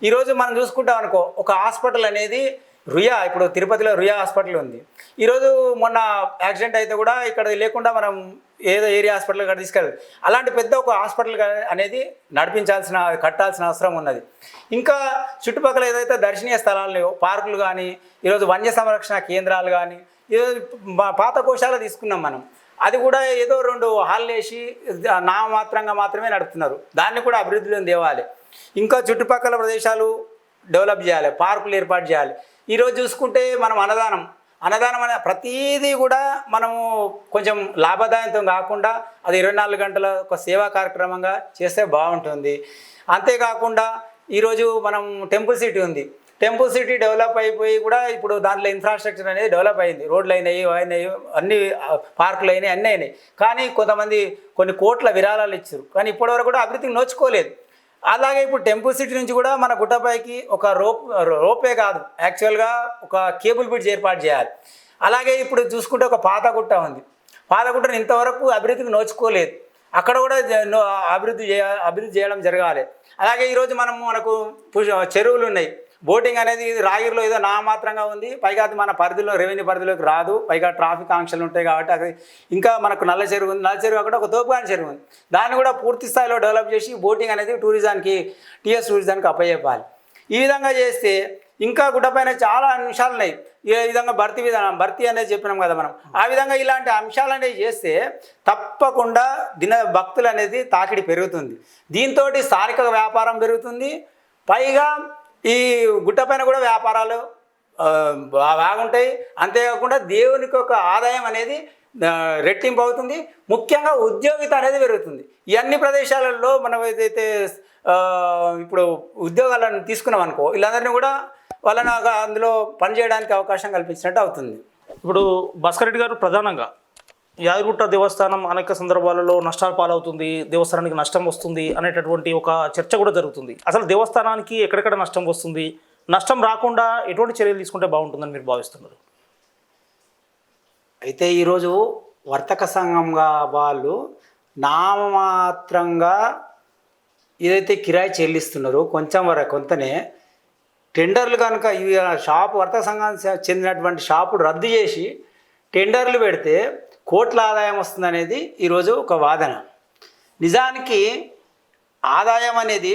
ఈరోజు మనం చూసుకుంటాం అనుకో, ఒక హాస్పిటల్ అనేది రుయా, ఇప్పుడు తిరుపతిలో రుయా హాస్పిటల్ ఉంది. ఈరోజు మొన్న యాక్సిడెంట్ అయితే కూడా ఇక్కడ లేకుండా మనం ఏదో ఏరియా హాస్పిటల్ ఇక్కడ తీసుకెళ్ళాలి. అలాంటి పెద్ద ఒక హాస్పిటల్ అనేది కట్టాల్సిన అవసరం ఉన్నది. ఇంకా చుట్టుపక్కల ఏదైతే దర్శనీయ స్థలాలు, పార్కులు కానీ, ఈరోజు వన్య సంరక్షణ కేంద్రాలు కానీ, ఈరోజు పాత కోశాలు తీసుకున్నాం మనం, అది కూడా ఏదో 2 హాళ్ళు వేసి నామమాత్రంగా మాత్రమే నడుపుతున్నారు. దాన్ని కూడా అభివృద్ధిలో తేవాలి. ఇంకా చుట్టుపక్కల ప్రదేశాలు డెవలప్ చేయాలి, పార్కులు ఏర్పాటు చేయాలి. ఈరోజు చూసుకుంటే మనం అన్నదానం అనే ప్రతీదీ కూడా మనము కొంచెం లాభదాయంతో కాకుండా అది 24 గంటల ఒక సేవా కార్యక్రమంగా చేస్తే బాగుంటుంది. అంతేకాకుండా ఈరోజు మనం టెంపుల్ సిటీ ఉంది, టెంపుల్ సిటీ డెవలప్ అయిపోయి కూడా ఇప్పుడు దాంట్లో ఇన్ఫ్రాస్ట్రక్చర్ అనేది డెవలప్ అయింది. రోడ్లు అయినాయి, అన్ని పార్కులు అయినాయి, అన్నీ అయినాయి. కానీ కొంతమంది కొన్ని కోట్ల విరాళాలు ఇచ్చారు, కానీ ఇప్పటివరకు కూడా అభివృద్ధికి నోచుకోలేదు. అలాగే ఇప్పుడు టెంపుల్ సిటీ నుంచి కూడా మన గుట్టపైకి ఒక రోపే కాదు, యాక్చువల్గా ఒక కేబుల్ బ్రిడ్జ్ ఏర్పాటు చేయాలి. అలాగే ఇప్పుడు చూసుకుంటే ఒక పాతగుట్ట ఉంది, పాతగుట్టను ఇంతవరకు అభివృద్ధికి నోచుకోలేదు, అక్కడ కూడా అభివృద్ధి చేయడం జరగాలి. అలాగే ఈరోజు మనకు చెరువులు ఉన్నాయి, బోటింగ్ అనేది రాగిరిలో ఏదో నామాత్రంగా ఉంది, పైగా అది మన రెవెన్యూ పరిధిలోకి రాదు, పైగా ట్రాఫిక్ ఆంక్షలు ఉంటాయి. కాబట్టి అది ఇంకా మనకు నల్ల చెరువు ఉంది, నల్ల చెరువు అక్కడ ఒక తోపుగాని చెరువు ఉంది, దాన్ని కూడా పూర్తి స్థాయిలో డెవలప్ చేసి బోటింగ్ అనేది టీఎస్ టూరిజానికి అప్పచెప్పాలి. ఈ విధంగా చేస్తే ఇంకా గుట్టపైన చాలా అంశాలు ఉన్నాయి. ఏ విధంగా భర్తీ అనేది చెప్పినాం కదా మనం, ఆ విధంగా ఇలాంటి అంశాలు అనేవి చేస్తే తప్పకుండా భక్తులు అనేది తాకిడి పెరుగుతుంది. దీంతో స్థానిక వ్యాపారం పెరుగుతుంది, పైగా ఈ గుట్టపైన కూడా వ్యాపారాలు బాగుంటాయి. అంతేకాకుండా దేవునికి ఒక ఆదాయం అనేది రెట్టింపు అవుతుంది, ముఖ్యంగా ఉద్యోగిత అనేది పెరుగుతుంది. ఈ అన్ని ప్రదేశాలలో మనం ఏదైతే ఇప్పుడు ఉద్యోగాలను తీసుకున్నాం అనుకో, వీళ్ళందరినీ కూడా వాళ్ళని అందులో పనిచేయడానికి అవకాశం కల్పించినట్టు అవుతుంది. ఇప్పుడు భాస్కర్ రెడ్డి గారు, ప్రధానంగా యాదగిరిగుట్ట దేవస్థానం అనేక సందర్భాలలో నష్టాల పాలవుతుంది, దేవస్థానానికి నష్టం వస్తుంది అనేటటువంటి ఒక చర్చ కూడా జరుగుతుంది. అసలు దేవస్థానానికి ఎక్కడెక్కడ నష్టం వస్తుంది, నష్టం రాకుండా ఎటువంటి చర్యలు తీసుకుంటే బాగుంటుందని మీరు భావిస్తున్నారు? అయితే ఈరోజు వర్తక సంఘంగా వాళ్ళు నామమాత్రంగా ఏదైతే కిరాయి చెల్లిస్తున్నారో కొంతనే టెండర్లు కనుక ఇవి వర్తక సంఘానికి చెందినటువంటి షాపులు రద్దు చేసి టెండర్లు పెడితే కోట్ల ఆదాయం వస్తుందనేది ఈరోజు ఒక వాదన. నిజానికి ఆదాయం అనేది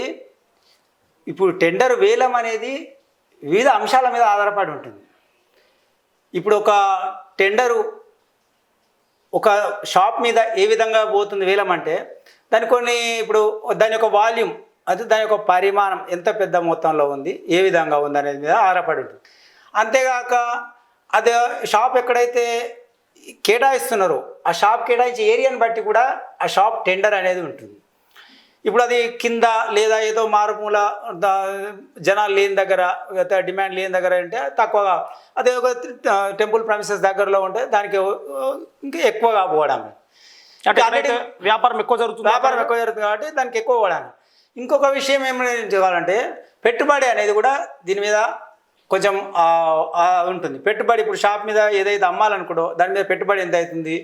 ఇప్పుడు టెండర్ వేలం అనేది వివిధ అంశాల మీద ఆధారపడి ఉంటుంది. ఇప్పుడు ఒక టెండరు ఒక షాప్ మీద ఏ విధంగా పోతుంది వేలం అంటే దాని కొన్ని ఇప్పుడు దాని యొక్క వాల్యూమ్ అది దాని యొక్క పరిమాణం ఎంత పెద్ద మొత్తంలో ఉంది, ఏ విధంగా ఉంది అనేది మీద ఆధారపడి ఉంటుంది. అంతేగాక అది షాప్ ఎక్కడైతే కేటాయిస్తున్నారో ఆ షాప్ కేటాయించే ఏరియాని బట్టి కూడా ఆ షాప్ టెండర్ అనేది ఉంటుంది. ఇప్పుడు అది కింద లేదా ఏదో మారుమూల జనాలు లేని దగ్గర, డిమాండ్ లేని దగ్గర అంటే తక్కువగా, అదే ఒక టెంపుల్ ప్రమిసెస్ దగ్గరలో ఉంటే దానికి ఇంకా ఎక్కువగా పోవడం. అంటే వ్యాపారం ఎక్కువ జరుగుతుంది కాబట్టి దానికి ఎక్కువ పోవడానికి. ఇంకొక విషయం ఏమైనా చేయాలంటే పెట్టుబడి అనేది కూడా దీని మీద కొంచెం ఉంటుంది. పెట్టుబడి ఇప్పుడు షాప్ మీద ఏదైతే అమ్మాలనుకోడో దాని మీద పెట్టుబడి ఎంత అవుతుంది,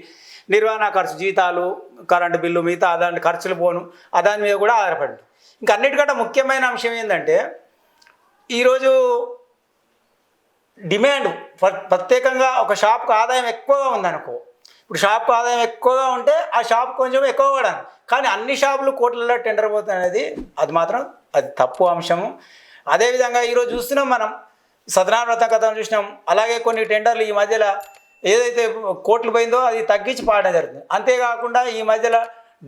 నిర్వహణ ఖర్చు, జీతాలు, కరెంటు బిల్లు, మిగతా దాని ఖర్చులు పోను దాని మీద కూడా ఆధారపడి. ఇంకా అన్నిటికంటే ముఖ్యమైన అంశం ఏంటంటే ఈరోజు డిమాండ్ ప్రత్యేకంగా ఒక షాప్కు ఆదాయం ఎక్కువగా ఉందనుకో, ఇప్పుడు షాప్కు ఆదాయం ఎక్కువగా ఉంటే ఆ షాప్ కొంచెం ఎక్కువ పడాలి. కానీ అన్ని షాపులు కోట్లలో టెండర్ పోతుంది అనేది అది మాత్రం అది తప్పు అంశము. అదేవిధంగా ఈరోజు చూస్తున్నాం మనం సత్యనారాయణ వ్రతం కథను చూసినాం. అలాగే కొన్ని టెండర్లు ఈ మధ్యలో ఏదైతే కోట్లు పోయిందో అది తగ్గించి పాడడం జరుగుతుంది. అంతేకాకుండా ఈ మధ్యలో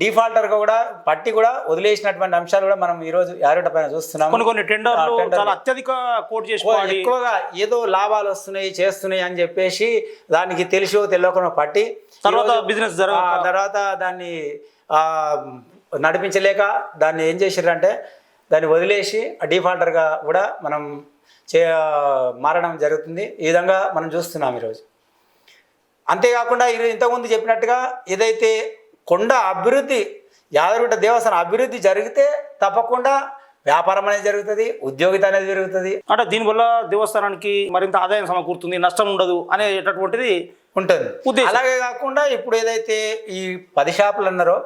డిఫాల్టర్గా కూడా పట్టి కూడా వదిలేసినటువంటి అంశాలు కూడా మనం ఈరోజు యారోట పైన చూస్తున్నాం. కొన్ని టెండర్లు చాలా అత్యధిక కోట్ చేసి ఎక్కువగా ఏదో లాభాలు వస్తున్నాయి చేస్తున్నాయి అని చెప్పేసి దానికి తెలిసో తెలియకుండా పట్టి తర్వాత బిజినెస్ తర్వాత దాన్ని నడిపించలేక దాన్ని ఏం చేసారంటే దాన్ని వదిలేసి డిఫాల్టర్గా కూడా మనం మారడం జరుగుతుంది. ఈ విధంగా మనం చూస్తున్నాం ఈరోజు. అంతేకాకుండా ఇంతకుముందు చెప్పినట్టుగా ఏదైతే కొండ అభివృద్ధి, యాదగిరిగుట్ట దేవస్థానం అభివృద్ధి జరిగితే తప్పకుండా వ్యాపారం అనేది జరుగుతుంది, ఉద్యోగిత అనేది జరుగుతుంది. అంటే దీనివల్ల దేవస్థానానికి మరింత ఆదాయం సమకూరుతుంది, నష్టం ఉండదు అనేటటువంటిది ఉంటుంది. అలాగే కాకుండా ఇప్పుడు ఏదైతే ఈ 10 షాపులు అన్నారో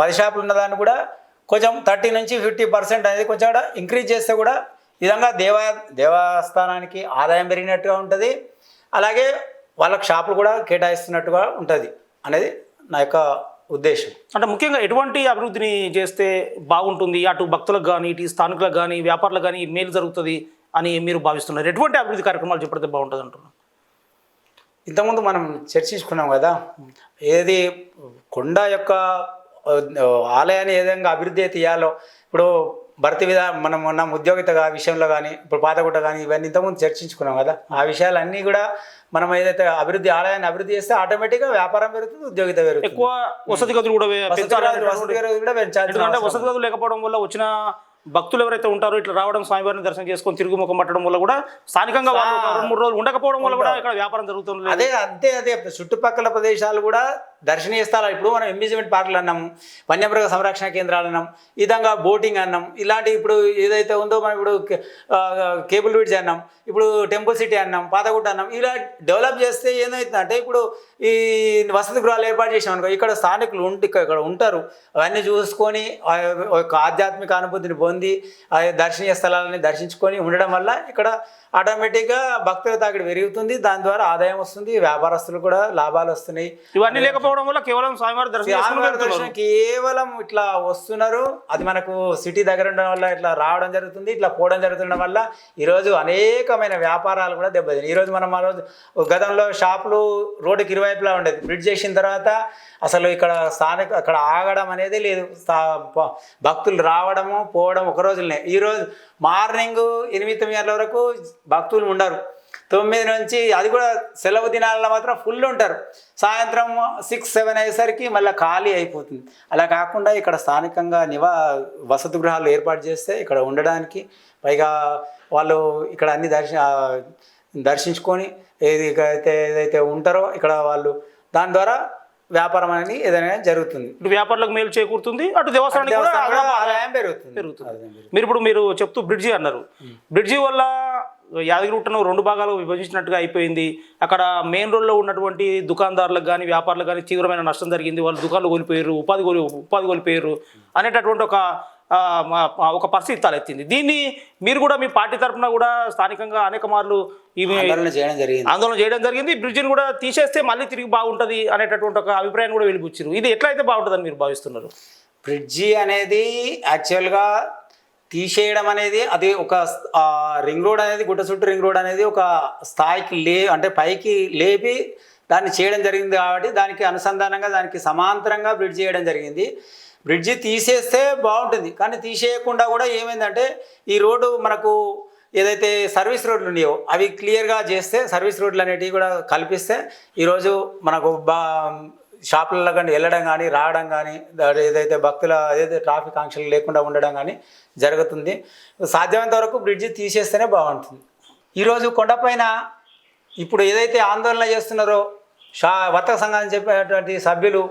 10 షాపులు ఉన్నదాన్ని కూడా కొంచెం 30 నుంచి 50% అనేది కొంచెం కూడా ఇంక్రీజ్ చేస్తే కూడా ఈ విధంగా దేవస్థానానికి ఆదాయం పెరిగినట్టుగా ఉంటుంది. అలాగే వాళ్ళకి షాపులు కూడా కేటాయిస్తున్నట్టుగా ఉంటుంది అనేది నా యొక్క ఉద్దేశం. అంటే ముఖ్యంగా ఎటువంటి అభివృద్ధిని చేస్తే బాగుంటుంది, అటు భక్తులకు కానీ ఇటు స్థానికులకు కానీ వ్యాపారులకు కానీ మేలు జరుగుతుంది అని మీరు భావిస్తున్నారు? ఎటువంటి అభివృద్ధి కార్యక్రమాలు చేపడితే బాగుంటుంది అంటున్నారు? ఇంతకుముందు మనం చర్చించుకున్నాం కదా, ఏది కొండ యొక్క ఆలయాన్ని ఏ విధంగా అభివృద్ధి తీయాలో. ఇప్పుడు భర్తీ మనం ఉన్న ఉద్యోగిత విషయంలో కానీ ఇప్పుడు పాతగుట్ట కానీ ఇవన్నీ ఇంతకుముందు చర్చించుకున్నాం కదా. ఆ విషయాలన్నీ కూడా మనం ఏదైతే ఆలయాన్ని అభివృద్ధి చేస్తే ఆటోమేటిక్గా వ్యాపారం పెరుగుతుంది, ఉద్యోగిత పెరుగుతుంది. ఎక్కువ వసతి గదులు కూడా పెంచాలి. వసతి గదులు లేకపోవడం వల్ల వచ్చిన భక్తులు ఎవరైతే ఉంటారో ఇట్లా రావడం, స్వామివారిని దర్శనం చేసుకొని తిరుగుముఖం పట్టడం వల్ల కూడా స్థానికంగా 2-3 రోజులు ఉండకపోవడం వల్ల కూడా ఇక్కడ వ్యాపారం జరుగుతుంది. అదే చుట్టుపక్కల ప్రదేశాలు కూడా దర్శనీయ స్థలాలు. ఇప్పుడు మనం అమ్యూజ్మెంట్ పార్కులు అన్నాము, వన్యమృగ సంరక్షణ కేంద్రాలు అన్నాం, ఈ విధంగా బోటింగ్ అన్నాం. ఇలాంటి ఇప్పుడు ఏదైతే ఉందో మనం ఇప్పుడు కేబుల్ బ్రిడ్జ్ అన్నాం, ఇప్పుడు టెంపుల్ సిటీ అన్నాం, పాతగుట్ట అన్నాం. ఇలా డెవలప్ చేస్తే ఏమవుతుందంటే ఇప్పుడు ఈ వసతి గృహాలు ఏర్పాటు చేసాం అనుకో, ఇక్కడ స్థానికులు ఇక్కడ ఉంటారు, అవన్నీ చూసుకొని ఒక ఆధ్యాత్మిక అనుభూతిని పొంది దర్శనీయ స్థలాలని దర్శించుకొని ఉండడం వల్ల ఇక్కడ ఆటోమేటిక్గా భక్తుల తాకిడి పెరుగుతుంది. దాని ద్వారా ఆదాయం వస్తుంది, వ్యాపారస్తులు కూడా లాభాలు వస్తున్నాయి. ఇవన్నీ లేకపోవడం వల్ల కేవలం స్వామివారి దర్శనం కేవలం ఇట్లా వస్తున్నారు. అది మనకు సిటీ దగ్గర ఉండడం వల్ల ఇట్లా రావడం జరుగుతుంది, ఇట్లా పోవడం జరుగుతుండడం వల్ల ఈరోజు అనేకమైన వ్యాపారాలు కూడా దెబ్బతిన్నాయి. ఈరోజు మనం ఆ రోజు గతంలో షాపులు రోడ్డుకి ఇరువైపులా ఉండేది. బ్రిడ్జ్ చేసిన తర్వాత అసలు ఇక్కడ అక్కడ ఆగడం అనేది లేదు. భక్తులు రావడము పోవడం ఒక రోజులనే. ఈరోజు మార్నింగ్ 8-9 గంటల వరకు భక్తులు ఉండరు. 9 నుంచి, అది కూడా సెలవు దినాలలో మాత్రం ఫుల్ ఉంటారు. సాయంత్రం 6-7 అయ్యేసరికి మళ్ళీ ఖాళీ అయిపోతుంది. అలా కాకుండా ఇక్కడ స్థానికంగా వసతి గృహాలు ఏర్పాటు చేస్తే ఇక్కడ ఉండడానికి, పైగా వాళ్ళు ఇక్కడ అన్ని దర్శించుకొని ఏదైతే ఉంటారో ఇక్కడ వాళ్ళు దాని ద్వారా వ్యాపారం అనేది ఏదైనా జరుగుతుంది. ఇటు వ్యాపారులకు మేలు చేకూరుతుంది, అటు దేవస్థానానికి ఆదాయం పెరుగుతుంది. మీరు చెప్తూ బ్రిడ్జి అన్నారు. బ్రిడ్జి వల్ల యాదగిరిగుట్టను 2 భాగాలుగా విభజించినట్టుగా అయిపోయింది. అక్కడ మెయిన్ రోడ్లో ఉన్నటువంటి దుకాణదారులకు కానీ వ్యాపారులకు కానీ తీవ్రమైన నష్టం జరిగింది. వాళ్ళు దుకాణాలు కోల్పోయారు, ఉపాధి కోల్పోయారు అనేటటువంటి ఒక పరిస్థితి తలెత్తింది. దీన్ని మీరు కూడా మీ పార్టీ తరఫున కూడా స్థానికంగా అనేక మార్లు ఆందోళన చేయడం జరిగింది. బ్రిడ్జిని కూడా తీసేస్తే మళ్ళీ తిరిగి బాగుంటుంది అనేటటువంటి ఒక అభిప్రాయాన్ని కూడా వెలిబుచ్చారు. ఇది ఎట్లా అయితే బాగుంటుందని మీరు భావిస్తున్నారు? బ్రిడ్జి అనేది యాక్చువల్గా తీసేయడం అనేది అది ఒక రింగ్ రోడ్ అనేది, గుట్ట చుట్టూ రింగ్ రోడ్ అనేది ఒక స్థాయికి అంటే పైకి లేపి దాన్ని చేయడం జరిగింది. కాబట్టి దానికి అనుసంధానంగా దానికి సమాంతరంగా బ్రిడ్జ్ చేయడం జరిగింది. బ్రిడ్జి తీసేస్తే బాగుంటుంది, కానీ తీసేయకుండా కూడా ఏమైందంటే ఈ రోడ్డు మనకు ఏదైతే సర్వీస్ రోడ్లు ఉన్నాయో అవి క్లియర్గా చేస్తే, సర్వీస్ రోడ్లు అనేటివి కూడా కల్పిస్తే ఈరోజు మనకు షాపులలో కానీ వెళ్ళడం కానీ రావడం కానీ ఏదైతే భక్తుల ఏదైతే ట్రాఫిక్ ఆంక్షలు లేకుండా ఉండడం కానీ జరుగుతుంది. సాధ్యమైనంత వరకు బ్రిడ్జి తీసేస్తేనే బాగుంటుంది. ఈరోజు కొండపైన ఇప్పుడు ఏదైతే ఆందోళన చేస్తున్నారో వర్తక సంఘాన్ని చెప్పేటువంటి సభ్యులు,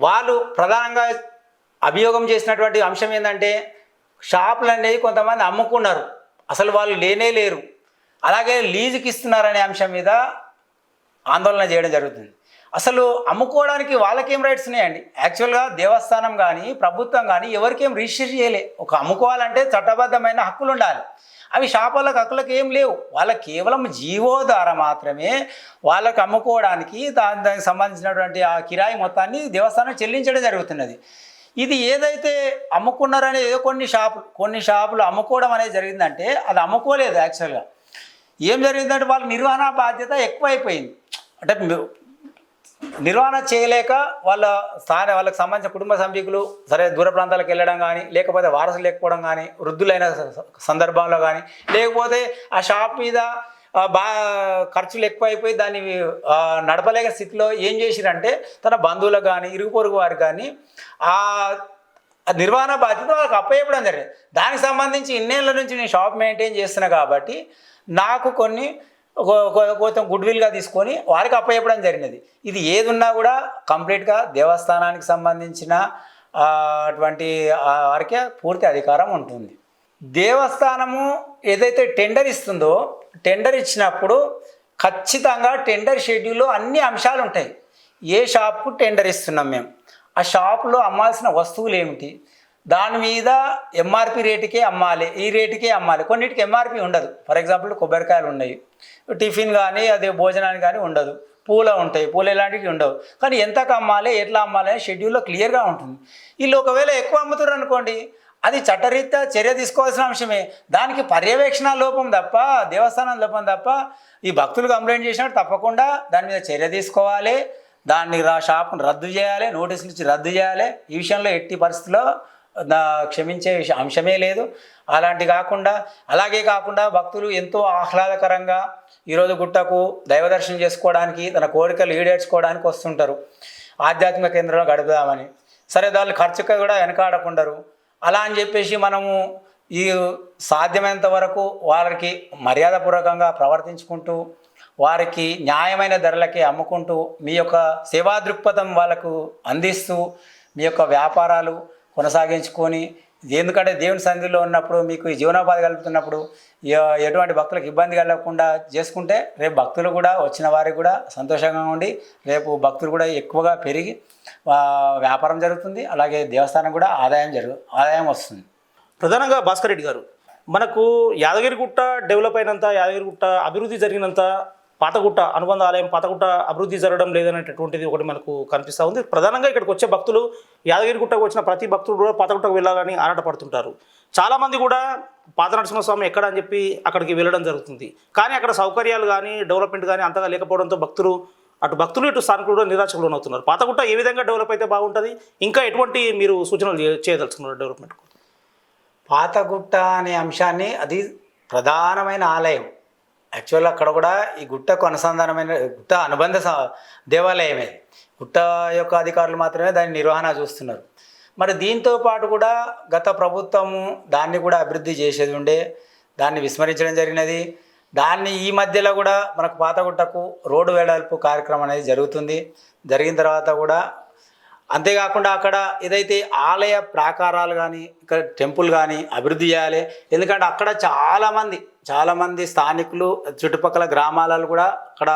వాళ్ళు ప్రధానంగా అభియోగం చేసినటువంటి అంశం ఏంటంటే షాపులు అనేవి కొంతమంది అమ్ముకున్నారు, అసలు వాళ్ళు లేనే లేరు, అలాగే లీజుకి ఇస్తున్నారనే అంశం మీద ఆందోళన చేయడం జరుగుతుంది. అసలు అమ్ముకోవడానికి వాళ్ళకేం రైట్స్ ఉన్నాయండి? యాక్చువల్గా దేవస్థానం కానీ ప్రభుత్వం కానీ ఎవరికేం రిజిస్టర్ చేయలే. ఒక అమ్ముకోవాలంటే చట్టబద్ధమైన హక్కులు ఉండాలి. అవి షాపులకు హక్కులకు ఏం లేవు. వాళ్ళకి కేవలం జీవో ద్వారా మాత్రమే వాళ్ళకి అమ్ముకోవడానికి దానికి సంబంధించినటువంటి ఆ కిరాయి మొత్తాన్ని దేవస్థానం చెల్లించడం జరుగుతున్నది. ఇది ఏదైతే అమ్ముకున్నారనే ఏదో కొన్ని షాపులు అమ్ముకోవడం అనేది జరిగిందంటే అది అమ్ముకోలేదు. యాక్చువల్గా ఏం జరిగిందంటే వాళ్ళ నిర్వహణ బాధ్యత ఎక్కువైపోయింది. అంటే నిర్వహణ చేయలేక వాళ్ళకి సంబంధించిన కుటుంబ సభ్యులు సరే దూర ప్రాంతాలకు వెళ్ళడం కానీ, లేకపోతే వారసులు లేకపోవడం కానీ, వృద్ధులైన సందర్భంలో కానీ, లేకపోతే ఆ షాప్ మీద ఖర్చులు ఎక్కువైపోయి దాన్ని నడపలేక స్థితిలో ఏం చేసిరంటే తన బంధువులకు కానీ ఇరుగు పొరుగు వారికి కానీ ఆ నిర్వహణ బాధ్యత వాళ్ళకి అప్పయ్యడం జరిగింది. దానికి సంబంధించి ఇన్నేళ్ళ నుంచి నేను షాప్ మెయింటైన్ చేస్తున్నా కాబట్టి నాకు కొన్ని కొంచెం గుడ్విల్గా తీసుకొని వారికి అప్పయ్యడం జరిగినది. ఇది ఏది ఉన్నా కూడా కంప్లీట్గా దేవస్థానానికి సంబంధించిన అటువంటి వారికే పూర్తి అధికారం ఉంటుంది. దేవస్థానము ఏదైతే టెండర్ ఇస్తుందో, టెండర్ ఇచ్చినప్పుడు ఖచ్చితంగా టెండర్ షెడ్యూల్లో అన్ని అంశాలు ఉంటాయి. ఏ షాప్కు టెండర్ ఇస్తున్నాం మేము, ఆ షాపులో అమ్మాల్సిన వస్తువులు ఏమిటి, దాని మీద ఎంఆర్పి రేటుకే అమ్మాలి, ఈ రేటుకే అమ్మాలి. కొన్నిటికి ఎంఆర్పి ఉండదు. ఫర్ ఎగ్జాంపుల్ కొబ్బరికాయలు ఉన్నాయి, టిఫిన్ కానీ అదే భోజనానికి కానీ ఉండదు, పూల ఉంటాయి, పూలు ఇలాంటివి ఉండవు. కానీ ఎంతకు అమ్మాలి, ఎట్లా అమ్మాలి అని షెడ్యూల్లో క్లియర్గా ఉంటుంది. వీళ్ళు ఒకవేళ ఎక్కువ అమ్ముతారు అనుకోండి, అది చట్టరీత్యా చర్య తీసుకోవాల్సిన అంశమే. దానికి పర్యవేక్షణ లోపం తప్ప, దేవస్థానం లోపం తప్ప, ఈ భక్తులు కంప్లైంట్ చేసినట్టు తప్పకుండా దాని మీద చర్య తీసుకోవాలి. దాన్ని షాపును రద్దు చేయాలి, నోటీసులు ఇచ్చి రద్దు చేయాలి. ఈ విషయంలో ఎట్టి పరిస్థితుల్లో క్షమించే అంశమే లేదు. అలాగే కాకుండా భక్తులు ఎంతో ఆహ్లాదకరంగా ఈరోజు గుట్టకు దైవదర్శనం చేసుకోవడానికి, తన కోరికలు ఈడేర్చుకోవడానికి వస్తుంటారు. ఆధ్యాత్మిక కేంద్రంలో గడుపుదామని. సరే దాన్ని ఖర్చుగా కూడా వెనకాడకుండరు. అలా అని చెప్పేసి మనము ఈ సాధ్యమైనంత వరకు వారికి మర్యాదపూర్వకంగా ప్రవర్తించుకుంటూ, వారికి న్యాయమైన ధరలకే అమ్ముకుంటూ, మీ యొక్క సేవా దృక్పథం వాళ్ళకు అందిస్తూ మీ యొక్క వ్యాపారాలు కొనసాగించుకొని, ఎందుకంటే దేవుని సన్నిధిలో ఉన్నప్పుడు మీకు జీవనోపాధి కలుగుతున్నప్పుడు ఎటువంటి భక్తులకు ఇబ్బంది కలగకుండా చేసుకుంటే రేపు భక్తులు కూడా వచ్చిన వారికి కూడా సంతోషంగా ఉండి రేపు భక్తులు కూడా ఎక్కువగా పెరిగి వ్యాపారం జరుగుతుంది. అలాగే దేవస్థానం కూడా ఆదాయం వస్తుంది. ప్రధానంగా భాస్కర్ రెడ్డి గారు, మనకు యాదగిరిగుట్ట డెవలప్ అయినంత, యాదగిరిగుట్ట అభివృద్ధి జరిగినంత పాతగుట్ట అనుబంధ ఆలయం పాతగుట్ట అభివృద్ధి జరగడం లేదనేటటువంటిది ఒకటి మనకు కనిపిస్తూ ఉంది. ప్రధానంగా ఇక్కడికి వచ్చే భక్తులు, యాదగిరిగుట్టకు వచ్చిన ప్రతి భక్తులు కూడా పాతగుట్టకు వెళ్ళాలని ఆరాటపడుతుంటారు. చాలామంది కూడా పాత నరసింహస్వామి ఎక్కడ అని చెప్పి అక్కడికి వెళ్ళడం జరుగుతుంది. కానీ అక్కడ సౌకర్యాలు కానీ డెవలప్మెంట్ కానీ అంతగా లేకపోవడంతో అటు భక్తులు ఇటు స్థానికులు కూడా నిరాశకు లోనవుతున్నారు. పాతగుట్ట ఏ విధంగా డెవలప్ అయితే బాగుంటుంది, ఇంకా ఎటువంటి మీరు సూచనలు చేయదలుచుకున్నారు డెవలప్మెంట్కు? పాతగుట్ట అనే అంశాన్ని, అది ప్రధానమైన ఆలయం. యాక్చువల్గా అక్కడ కూడా ఈ గుట్టకు అనుసంధానమైన గుట్ట అనుబంధ దేవాలయమే. గుట్ట యొక్క అధికారులు మాత్రమే దాని నిర్వహణ చూస్తున్నారు. మరి దీంతో పాటు కూడా గత ప్రభుత్వము దాన్ని కూడా అభివృద్ధి చేసేది ఉండే, దాన్ని విస్మరించడం జరిగినది. దాన్ని ఈ మధ్యలో కూడా మనకు పాతగుట్టకు రోడ్డు వెడల్పు కార్యక్రమం అనేది జరిగిన తర్వాత కూడా అంతేకాకుండా అక్కడ ఏదైతే ఆలయ ప్రాకారాలు కానీ ఇక్కడ టెంపుల్ కానీ అభివృద్ధి చేయాలి. ఎందుకంటే అక్కడ చాలామంది స్థానికులు చుట్టుపక్కల గ్రామాలలో కూడా అక్కడ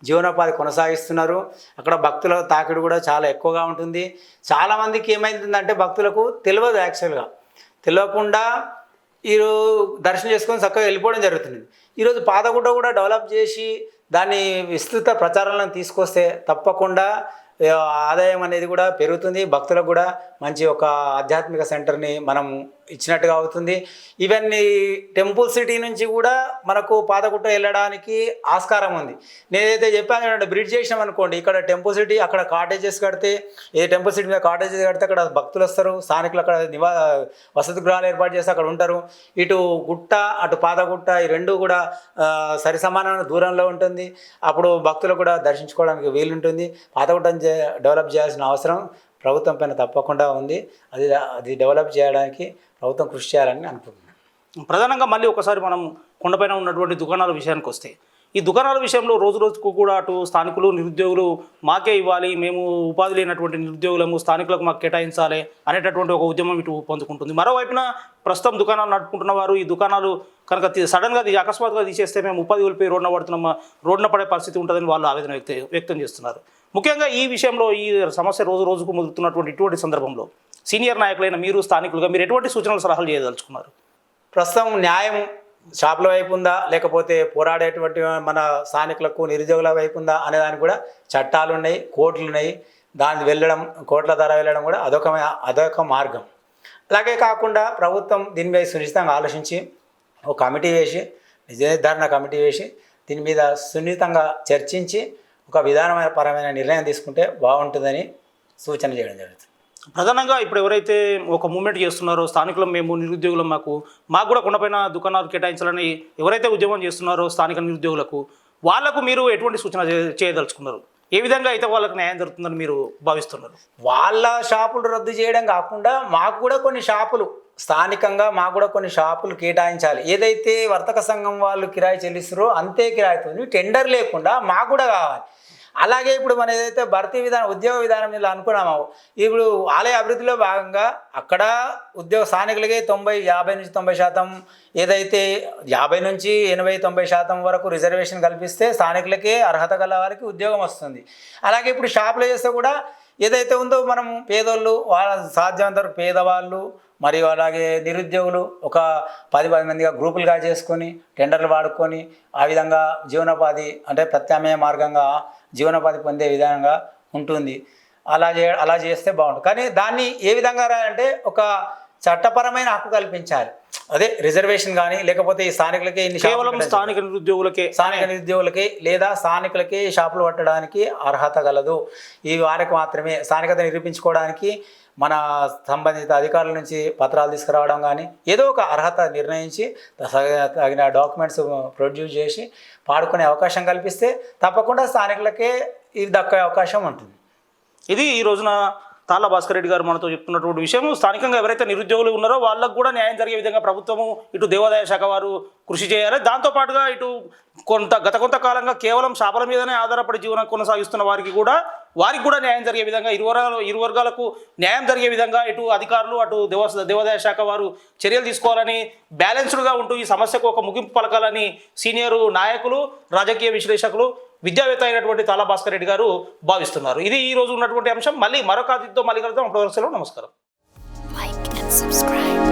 జీవనోపాధి కొనసాగిస్తున్నారు. అక్కడ భక్తుల తాకిడి కూడా చాలా ఎక్కువగా ఉంటుంది. చాలామందికి ఏమైందంటే భక్తులకు తెలియదు, యాక్చువల్గా తెలియకుండా ఈరోజు దర్శనం చేసుకొని చక్కగా వెళ్ళిపోవడం జరుగుతుంది. ఈరోజు పాతగుట్ట కూడా డెవలప్ చేసి దాన్ని విస్తృత ప్రచారాలను తీసుకొస్తే తప్పకుండా ఆదాయం అనేది కూడా పెరుగుతుంది. భక్తులకు కూడా మంచి ఒక ఆధ్యాత్మిక సెంటర్ని మనం ఇచ్చినట్టుగా అవుతుంది. ఈవెన్ ఈ టెంపుల్ సిటీ నుంచి కూడా మనకు పాతగుట్ట వెళ్ళడానికి ఆస్కారం ఉంది. నేనైతే చెప్పాను కదండి, బ్రిడ్జ్ చేసినాం అనుకోండి, ఇక్కడ టెంపుల్ సిటీ అక్కడ కాటేజెస్ కడితే, ఏ టెంపుల్ సిటీ మీద కాటేజెస్ కడితే అక్కడ భక్తులు వస్తారు, స్థానికులు అక్కడ వసతి గృహాలు ఏర్పాటు చేస్తే అక్కడ ఉంటారు. ఇటు గుట్ట అటు పాతగుట్ట ఈ రెండు కూడా సరి సమానమైన దూరంలో ఉంటుంది. అప్పుడు భక్తులు కూడా దర్శించుకోవడానికి వీలుంటుంది. పాతగుట్టను డెవలప్ చేయాల్సిన అవసరం ప్రభుత్వం పైన తప్పకుండా ఉంది. అది డెవలప్ చేయడానికి ప్రభుత్వం కృషి చేయాలని అనుకుంటున్నాను. ప్రధానంగా మళ్ళీ ఒకసారి మనం కొండపైన ఉన్నటువంటి దుకాణాల విషయానికి వస్తే, ఈ దుకాణాల విషయంలో రోజు రోజుకు కూడా అటు స్థానికులు నిరుద్యోగులు మాకే ఇవ్వాలి, మేము ఉపాధి లేనటువంటి నిరుద్యోగులము స్థానికులకు మాకు కేటాయించాలి అనేటటువంటి ఒక ఉద్యమం ఇటు పొందుకుంటుంది. మరోవైపున ప్రస్తుతం దుకాణాలు నడుపుకుంటున్న వారు ఈ దుకాణాలు కనుక సడన్గా అకస్మాత్తుగా తీసేస్తే మేము ఉపాధి కోల్పోయి రోడ్డున పడే పరిస్థితి ఉంటుందని వాళ్ళు ఆవేదన వ్యక్తం చేస్తున్నారు. ముఖ్యంగా ఈ విషయంలో ఈ సమస్య రోజు రోజుకు ముదురుతున్నటువంటి ఇటువంటి సందర్భంలో సీనియర్ నాయకులైన మీరు స్థానికులుగా మీరు ఎటువంటి సూచనలు సలహాలు చేయదలుచుకున్నారు? ప్రస్తుతం న్యాయం షాపుల వైపు ఉందా లేకపోతే పోరాడేటువంటి మన స్థానికులకు నిరుద్యోగుల వైపు ఉందా అనేదానికి కూడా చట్టాలు ఉన్నాయి, కోర్టులు ఉన్నాయి. దాన్ని వెళ్ళడం, కోర్టుల ద్వారా వెళ్ళడం కూడా అదొక మార్గం. అలాగే కాకుండా ప్రభుత్వం దీనిపై సునిశ్చితంగా ఆలోచించి ఒక కమిటీ వేసి, నిజ నిర్ధారణ కమిటీ వేసి దీని మీద సున్నితంగా చర్చించి ఒక విధానపరమైన నిర్ణయం తీసుకుంటే బాగుంటుందని సూచన చేయడం జరుగుతుంది. ప్రధానంగా ఇప్పుడు ఎవరైతే ఒక మూమెంట్ చేస్తున్నారో స్థానికులం మేము నిరుద్యోగులం మాకు కూడా కొండపైన దుకాణాలు కేటాయించాలని ఎవరైతే ఉద్యమం చేస్తున్నారో స్థానిక నిరుద్యోగులకు వాళ్లకు మీరు ఎటువంటి సూచన చేయదలుచుకున్నారు? ఏ విధంగా అయితే వాళ్ళకి న్యాయం జరుగుతుందని మీరు భావిస్తున్నారు? వాళ్ళ షాపులు రద్దు చేయడం కాకుండా మాకు కూడా కొన్ని షాపులు స్థానికంగా మాకు కూడా కొన్ని షాపులు కేటాయించాలి. ఏదైతే వర్తక సంఘం వాళ్ళు కిరాయి చెల్లిస్తారో అంతే కిరాయితో టెండర్ లేకుండా మాకు కూడా కావాలి. అలాగే ఇప్పుడు మన ఏదైతే భర్తీ విధానం, ఉద్యోగ విధానం మీద అనుకున్నామో, ఇప్పుడు ఆలయ అభివృద్ధిలో భాగంగా అక్కడ స్థానికులకే 50 నుంచి 90% ఏదైతే 50 నుంచి 80-90% వరకు రిజర్వేషన్ కల్పిస్తే స్థానికులకే అర్హత గల వారికి ఉద్యోగం వస్తుంది. అలాగే ఇప్పుడు షాపులో చేస్తే కూడా ఏదైతే ఉందో మనం పేదోళ్ళు, వాళ్ళ సాధ్యమంత వరకు పేదవాళ్ళు మరియు అలాగే నిరుద్యోగులు ఒక 10 మందిగా గ్రూపులుగా చేసుకొని టెండర్లు వాడుకొని ఆ విధంగా జీవనోపాధి అంటే ప్రత్యామ్నాయ మార్గంగా జీవనోపాధి పొందే విధంగా ఉంటుంది. అలా చేస్తే బాగుంటుంది. కానీ దాన్ని ఏ విధంగా రాయాలంటే ఒక చట్టపరమైన హక్కు కల్పించాలి. అదే రిజర్వేషన్ కానీ లేకపోతే ఈ స్థానికులకే కేవలం స్థానిక నిరుద్యోగులకే లేదా స్థానికులకే షాపులు పట్టడానికి అర్హత గలదు. ఈ వారికి మాత్రమే స్థానికత నిరూపించుకోవడానికి మన సంబంధిత అధికారుల నుంచి పత్రాలు తీసుకురావడం కానీ ఏదో ఒక అర్హత నిర్ణయించి తగిన డాక్యుమెంట్స్ ప్రొడ్యూస్ చేసి పాడుకునే అవకాశం కల్పిస్తే తప్పకుండా స్థానికులకే ఇది దక్కే అవకాశం ఉంటుంది. ఇది ఈ రోజున తాళ్ళ భాస్కర్ రెడ్డి గారు మనతో చెప్తున్నటువంటి విషయం. స్థానికంగా ఎవరైతే నిరుద్యోగులు ఉన్నారో వాళ్ళకు కూడా న్యాయం జరిగే విధంగా ప్రభుత్వము ఇటు దేవాదాయ శాఖ వారు కృషి చేయాలి. దాంతోపాటుగా ఇటు గత కొంతకాలంగా కేవలం షాపుల మీదనే ఆధారపడి జీవనం కొనసాగిస్తున్న వారికి కూడా న్యాయం జరిగే విధంగా ఇరు వర్గాలకు న్యాయం జరిగే విధంగా ఇటు అధికారులు అటు దేవాదాయ శాఖ వారు చర్యలు తీసుకోవాలని, బ్యాలెన్స్డ్గా ఉంటూ ఈ సమస్యకు ఒక ముగింపు పలకాలని సీనియర్ నాయకులు, రాజకీయ విశ్లేషకులు, విద్యావేత్త అయినటువంటి తాళ్ళ భాస్కర్ రెడ్డి గారు భావిస్తున్నారు. ఇది ఈ రోజు ఉన్నటువంటి అంశం. మళ్ళీ మరొక అతిథితో మళ్ళీ కలుద్దాం. అప్పటి వరకు సెలవు. నమస్కారం. Like and subscribe.